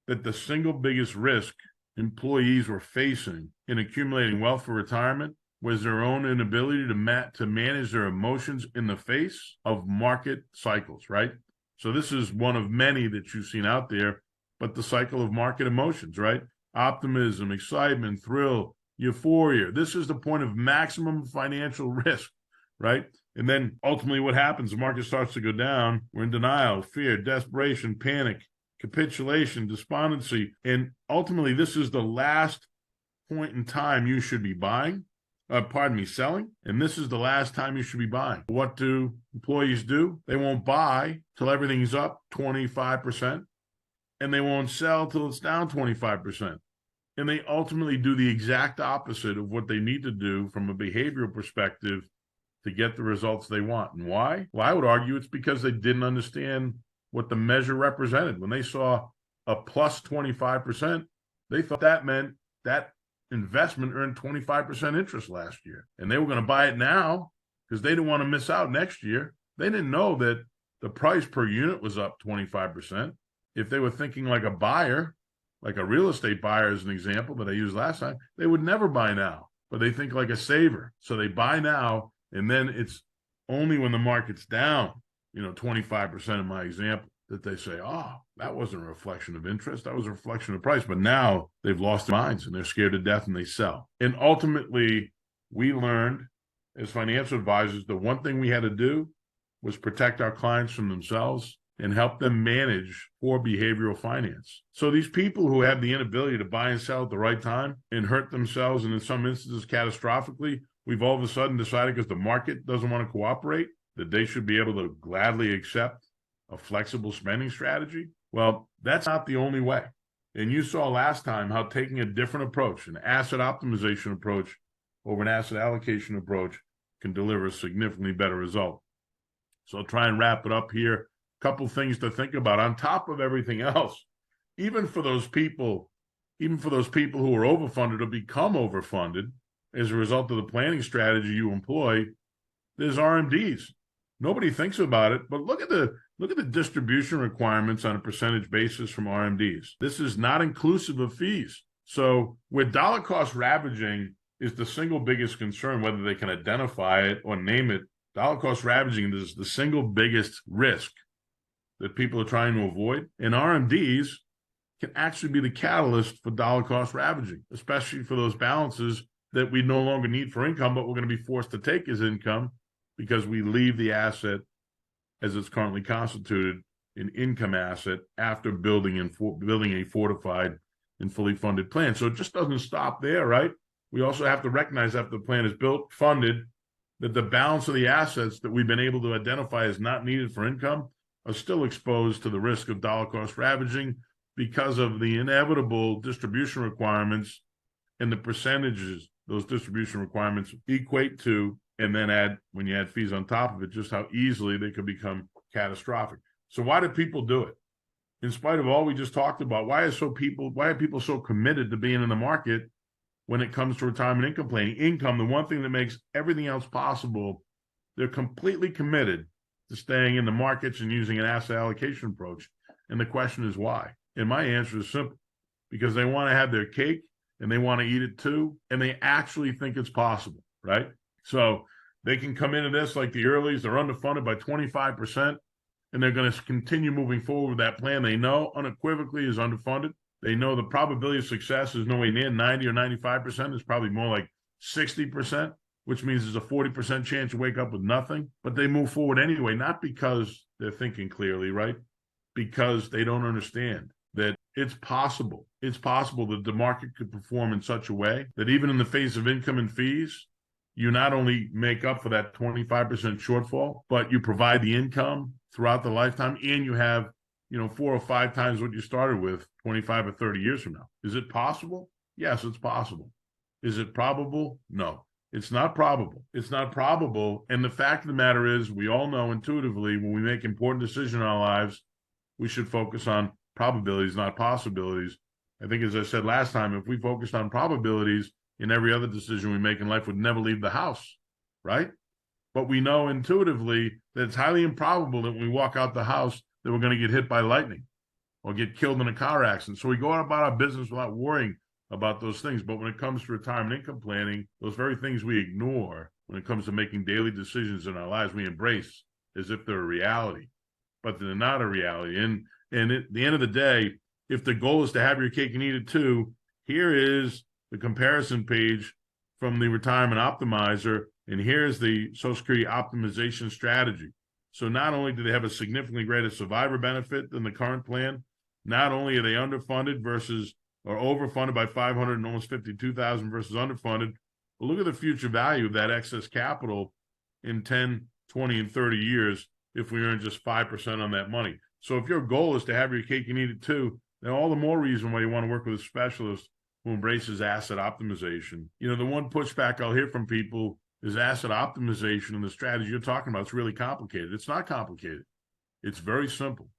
that the single biggest risk employees were facing in accumulating wealth for retirement was their own inability to manage their emotions in the face of market cycles, right? So this is one of many that you've seen out there, but the cycle of market emotions, right? Optimism, excitement, thrill, euphoria. This is the point of maximum financial risk, right? And then ultimately what happens, the market starts to go down. We're in denial, fear, desperation, panic, capitulation, despondency. And ultimately, this is the last point in time you should be selling. And this is the last time you should be buying. What do employees do? They won't buy till everything's up 25%, and they won't sell till it's down 25%. And they ultimately do the exact opposite of what they need to do from a behavioral perspective to get the results they want. And why? Well, I would argue it's because they didn't understand what the measure represented. When they saw a plus 25%, they thought that meant that investment earned 25% interest last year. And they were going to buy it now because they didn't want to miss out next year. They didn't know that the price per unit was up 25%. If they were thinking like a buyer, like a real estate buyer as an example that I used last time, they would never buy now, but they think like a saver. So they buy now, and then it's only when the market's down, 25% in my example, that they say, oh, that wasn't a reflection of interest. That was a reflection of price. But now they've lost their minds and they're scared to death and they sell. And ultimately, we learned as financial advisors, the one thing we had to do was protect our clients from themselves and help them manage poor behavioral finance. So these people who have the inability to buy and sell at the right time and hurt themselves, and in some instances catastrophically, we've all of a sudden decided because the market doesn't want to cooperate that they should be able to gladly accept a flexible spending strategy. Well, that's not the only way. And you saw last time how taking a different approach, an asset optimization approach over an asset allocation approach, can deliver a significantly better result. So I'll try and wrap it up here. Couple things to think about on top of everything else. Even for those people who are overfunded or become overfunded as a result of the planning strategy you employ, there's RMDs. Nobody thinks about it, but look at the distribution requirements on a percentage basis from RMDs. This is not inclusive of fees. So where dollar cost ravaging is the single biggest concern, whether they can identify it or name it, dollar cost ravaging is the single biggest risk that people are trying to avoid. And RMDs can actually be the catalyst for dollar cost ravaging, especially for those balances that we no longer need for income, but we're going to be forced to take as income because we leave the asset as it's currently constituted an income asset after building a fortified and fully funded plan. So it just doesn't stop there, right? we also have to recognize after the plan is built, funded, that the balance of the assets that we've been able to identify as not needed for income are still exposed to the risk of dollar cost ravaging because of the inevitable distribution requirements and the percentages those distribution requirements equate to, and then when you add fees on top of it, just how easily they could become catastrophic. So why do people do it? In spite of all we just talked about, why are people so committed to being in the market when it comes to retirement income planning? Income, the one thing that makes everything else possible, they're completely committed to staying in the markets and using an asset allocation approach. And the question is why? And my answer is simple: because they want to have their cake and they want to eat it too, and they actually think it's possible, right? So they can come into this like the earlies, they're underfunded by 25%, and they're going to continue moving forward with that plan they know unequivocally is underfunded. They know the probability of success is nowhere near 90 or 95%. It's probably more like 60%, which means there's a 40% chance you wake up with nothing. But they move forward anyway, not because they're thinking clearly, right? Because they don't understand that it's possible. It's possible that the market could perform in such a way that even in the face of income and fees, you not only make up for that 25% shortfall, but you provide the income throughout the lifetime, and you have 4 or 5 times what you started with 25 or 30 years from now. Is it possible? Yes, it's possible. Is it probable? No, it's not probable. It's not probable. And the fact of the matter is, we all know intuitively when we make important decisions in our lives, we should focus on probabilities, not possibilities. I think, as I said last time, if we focused on probabilities in every other decision we make in life, would never leave the house, right? But we know intuitively that it's highly improbable that when we walk out the house that we're going to get hit by lightning or get killed in a car accident. So we go about our business without worrying about those things. But when it comes to retirement income planning, those very things we ignore when it comes to making daily decisions in our lives, we embrace as if they're a reality, but they're not a reality. And at the end of the day, if the goal is to have your cake and eat it too, here is the comparison page from the Retirement Optimizer, and here's the Social Security optimization strategy. So not only do they have a significantly greater survivor benefit than the current plan, not only are they underfunded or overfunded by 500 and almost 52,000 versus underfunded, but look at the future value of that excess capital in 10, 20, and 30 years if we earn just 5% on that money. So if your goal is to have your cake and eat it too, then all the more reason why you want to work with a specialist who embraces asset optimization. The one pushback I'll hear from people is asset optimization and the strategy you're talking about. It's really complicated. It's not complicated. It's very simple.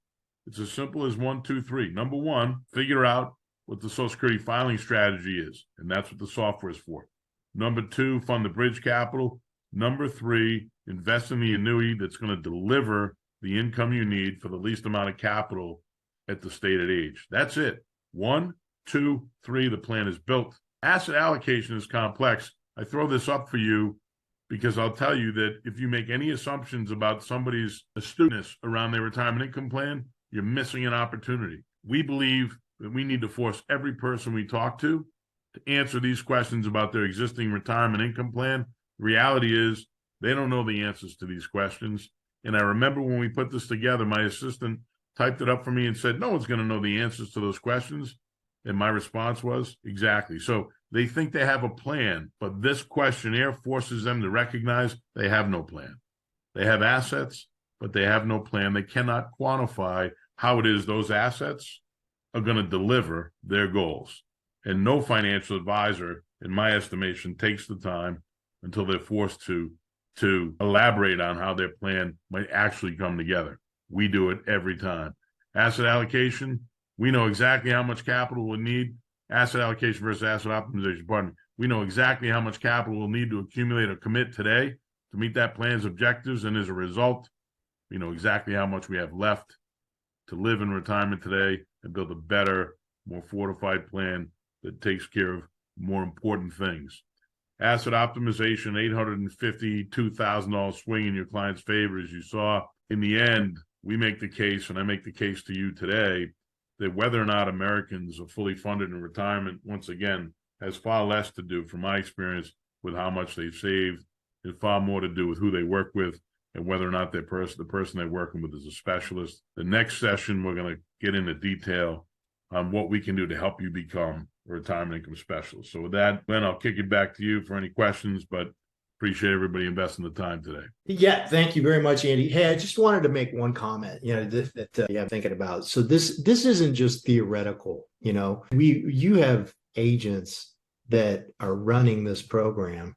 It's as simple as 1, 2, 3. Number one, figure out what the Social Security filing strategy is, and that's what the software is for. Number 2, fund the bridge capital. Number 3, invest in the annuity that's going to deliver the income you need for the least amount of capital at the stated age. That's it. 1, 2, 3, the plan is built. Asset allocation is complex. I throw this up for you because I'll tell you that if you make any assumptions about somebody's astuteness around their retirement income plan, you're missing an opportunity. We believe that we need to force every person we talk to answer these questions about their existing retirement income plan. The reality is they don't know the answers to these questions. And I remember when we put this together, my assistant typed it up for me and said, no one's going to know the answers to those questions. And my response was, exactly. So they think they have a plan, but this questionnaire forces them to recognize they have no plan. They have assets, but they have no plan. They cannot quantify how it is those assets are going to deliver their goals. And no financial advisor, in my estimation, takes the time until they're forced to elaborate on how their plan might actually come together. We do it every time. Asset allocation, we know exactly how much capital we'll need. Asset allocation versus asset optimization, pardon me. We know exactly how much capital we'll need to accumulate or commit today to meet that plan's objectives. And as a result, we know exactly how much we have left to live in retirement today and build a better, more fortified plan that takes care of more important things. Asset optimization, $852,000 swing in your client's favor, as you saw. In the end, we make the case, and I make the case to you today, that whether or not Americans are fully funded in retirement, once again, has far less to do, from my experience, with how much they've saved, and far more to do with who they work with and whether or not the person they're working with is a specialist. The next session, we're going to get into detail on what we can do to help you become a retirement income specialist. So with that, Glenn, I'll kick it back to you for any questions, but appreciate everybody investing the time today. Yeah, thank you very much, Andy. Hey, I just wanted to make one comment, that I'm thinking about. So this isn't just theoretical. You have agents that are running this program,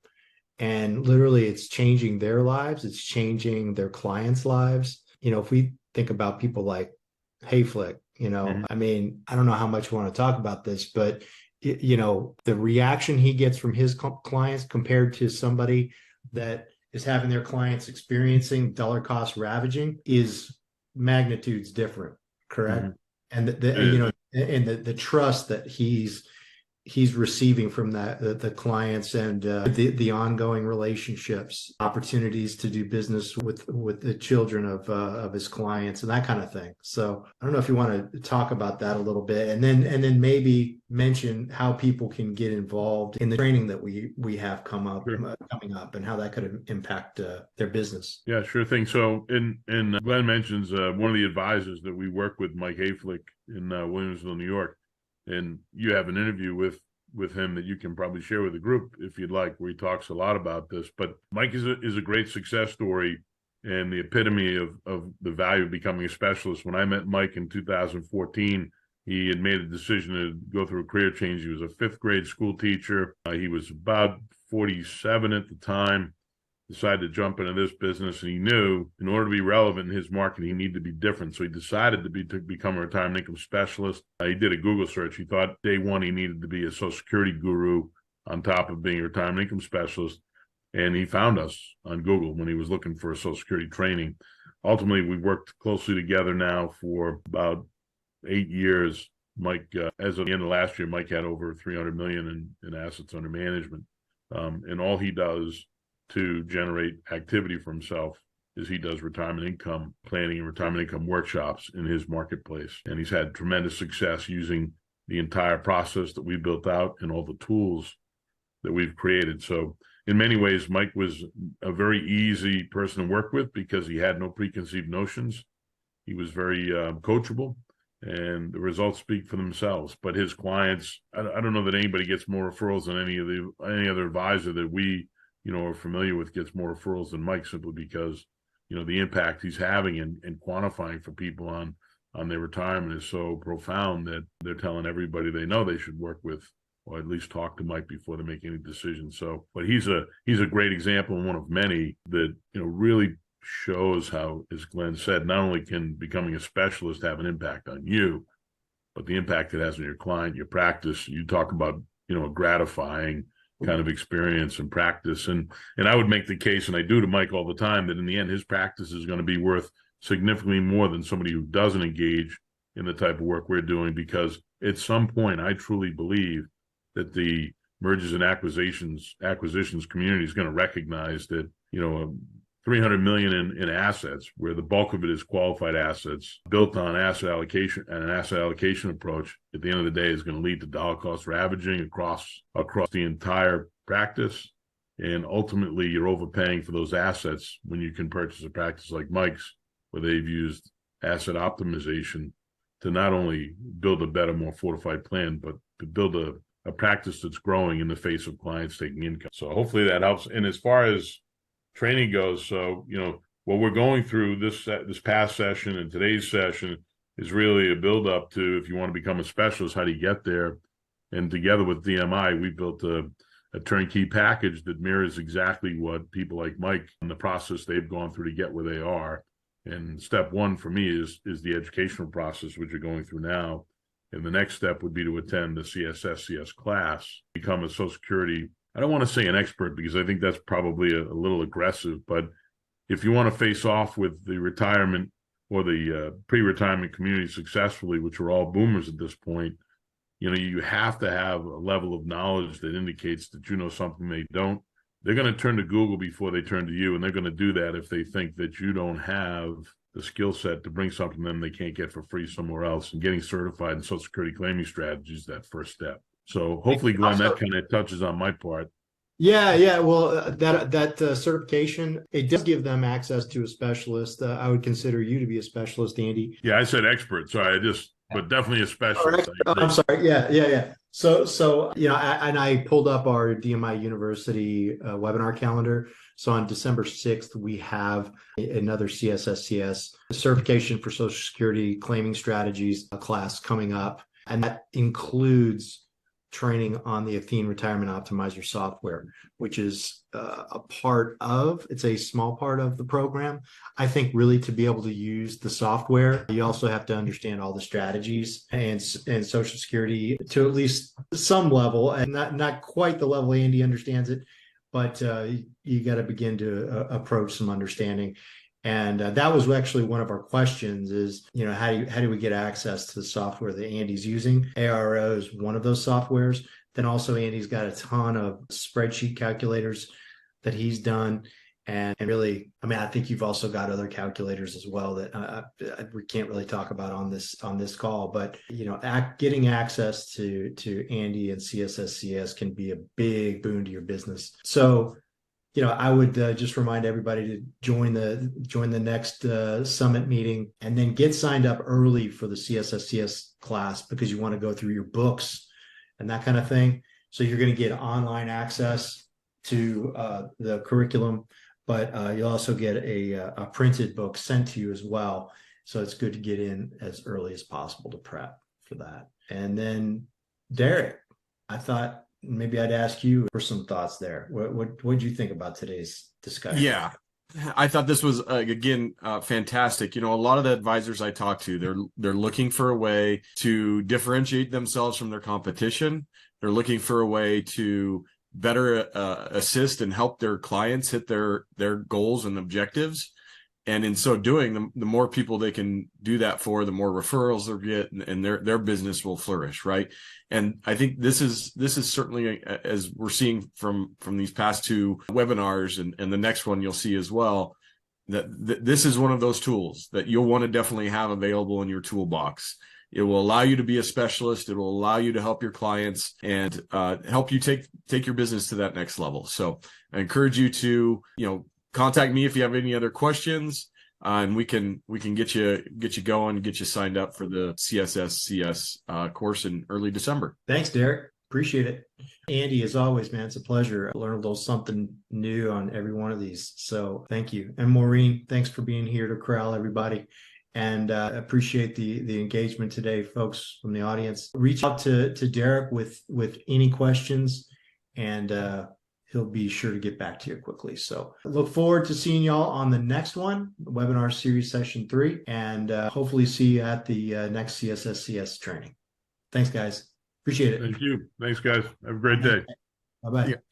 and literally it's changing their lives. It's changing their clients' lives. If we think about people like Hayflick, I mean, I don't know how much we want to talk about this, but the reaction he gets from his clients compared to somebody that is having their clients experiencing dollar cost ravaging is magnitudes different, correct? And the trust that he's receiving from the clients, and the ongoing relationships, opportunities to do business with the children of his clients, and that kind of thing. So I don't know if you want to talk about that a little bit, and then maybe mention how people can get involved in the training that we have coming up, and how that could impact their business. Yeah, sure thing. So in Glenn mentions one of the advisors that we work with, Mike Hayflick, in Williamsville, New York. And you have an interview with him that you can probably share with the group if you'd like, where he talks a lot about this. But Mike is a great success story and the epitome of the value of becoming a specialist. When I met Mike in 2014, he had made a decision to go through a career change. He was a fifth grade school teacher. He was about 47 at the time. Decided to jump into this business, and he knew in order to be relevant in his market, he needed to be different. So he decided to become a retirement income specialist. He did a Google search. He thought day one he needed to be a Social Security guru on top of being a retirement income specialist. And he found us on Google when he was looking for a Social Security training. Ultimately, we worked closely together now for about 8 years. Mike, as of the end of last year, Mike had over $300 million in assets under management. And all he does to generate activity for himself is he does retirement income planning and retirement income workshops in his marketplace. And he's had tremendous success using the entire process that we built out and all the tools that we've created. So in many ways, Mike was a very easy person to work with because he had no preconceived notions. He was very coachable, and the results speak for themselves. But his clients, I don't know that anybody gets more referrals than any other advisor that we are familiar with gets more referrals than Mike, simply because, the impact he's having and quantifying for people on their retirement is so profound that they're telling everybody they know they should work with, or at least talk to Mike before they make any decisions. So, but he's a great example, and one of many that, really shows how, as Glenn said, not only can becoming a specialist have an impact on you, but the impact it has on your client, your practice. You talk about, a gratifying kind of experience and practice. And I would make the case, and I do to Mike all the time, that in the end, his practice is going to be worth significantly more than somebody who doesn't engage in the type of work we're doing, because at some point, I truly believe that the mergers and acquisitions community is going to recognize that, $300 million in assets, where the bulk of it is qualified assets built on asset allocation, and an asset allocation approach at the end of the day is going to lead to dollar cost ravaging across the entire practice. And ultimately, you're overpaying for those assets when you can purchase a practice like Mike's, where they've used asset optimization to not only build a better, more fortified plan, but to build a practice that's growing in the face of clients taking income. So hopefully that helps. And as far as training goes, so what we're going through this past session and today's session is really a build up to, if you want to become a specialist, how do you get there? And together with DMI, we built a turnkey package that mirrors exactly what people like Mike and the process they've gone through to get where they are. And step one for me is the educational process, which you're going through now. And the next step would be to attend the CS class, become a Social Security, I don't want to say an expert, because I think that's probably a little aggressive, but if you want to face off with the retirement or the pre-retirement community successfully, which are all boomers at this point, you have to have a level of knowledge that indicates that you know something they don't. They're going to turn to Google before they turn to you, and they're going to do that if they think that you don't have the skill set to bring something to them they can't get for free somewhere else. And getting certified in Social Security claiming strategy is that first step. So hopefully, Glenn, that kind of touches on my part. Yeah. Well, that certification, it does give them access to a specialist. I would consider you to be a specialist, Andy. Yeah, I said expert. Sorry, but definitely a All specialist. right. I agree. I'm sorry. Yeah. So and I pulled up our DMI University webinar calendar. So on December 6th, we have another CSSCS certification for Social Security claiming strategies class coming up, and that includes training on the Athene Retirement Optimizer software, which is it's a small part of the program. I think really to be able to use the software, you also have to understand all the strategies and Social Security to at least some level, and not quite the level Andy understands it, but you got to begin to approach some understanding. And that was actually one of our questions is, how do we get access to the software that Andy's using? ARO is one of those softwares. Then also Andy's got a ton of spreadsheet calculators that he's done. And really, I think you've also got other calculators as well that we can't really talk about on this call. But getting access to Andy and CSSCS can be a big boon to your business. So, I would just remind everybody to join the next summit meeting and then get signed up early for the CSSCS class because you want to go through your books and that kind of thing. So you're going to get online access to the curriculum, but you'll also get a printed book sent to you as well. So it's good to get in as early as possible to prep for that. And then Derek, I thought maybe I'd ask you for some thoughts there. What did you think about today's discussion? Yeah, I thought this was again fantastic. A lot of the advisors I talk to, they're looking for a way to differentiate themselves from their competition. They're looking for a way to better assist and help their clients hit their goals and objectives. And in so doing, the more people they can do that for, the more referrals they'll get, and their business will flourish, right? And I think this is certainly, as we're seeing from these past two webinars, and the next one you'll see as well, that this is one of those tools that you'll want to definitely have available in your toolbox. It will allow you to be a specialist. It will allow you to help your clients and help you take your business to that next level. So I encourage you to contact me if you have any other questions, and we can get you going, get you signed up for the CSSCS course in early December. Thanks, Derek. Appreciate it. Andy, as always, man, it's a pleasure. I learned a little something new on every one of these. So thank you. And Maureen, thanks for being here to corral everybody. And appreciate the engagement today, folks from the audience. Reach out to Derek with any questions, and he'll be sure to get back to you quickly. So look forward to seeing y'all on the next one, webinar series session 3, and hopefully see you at the next CSSCS training. Thanks, guys. Appreciate it. Thank you. Thanks, guys. Have a great day. Bye-bye. Yeah.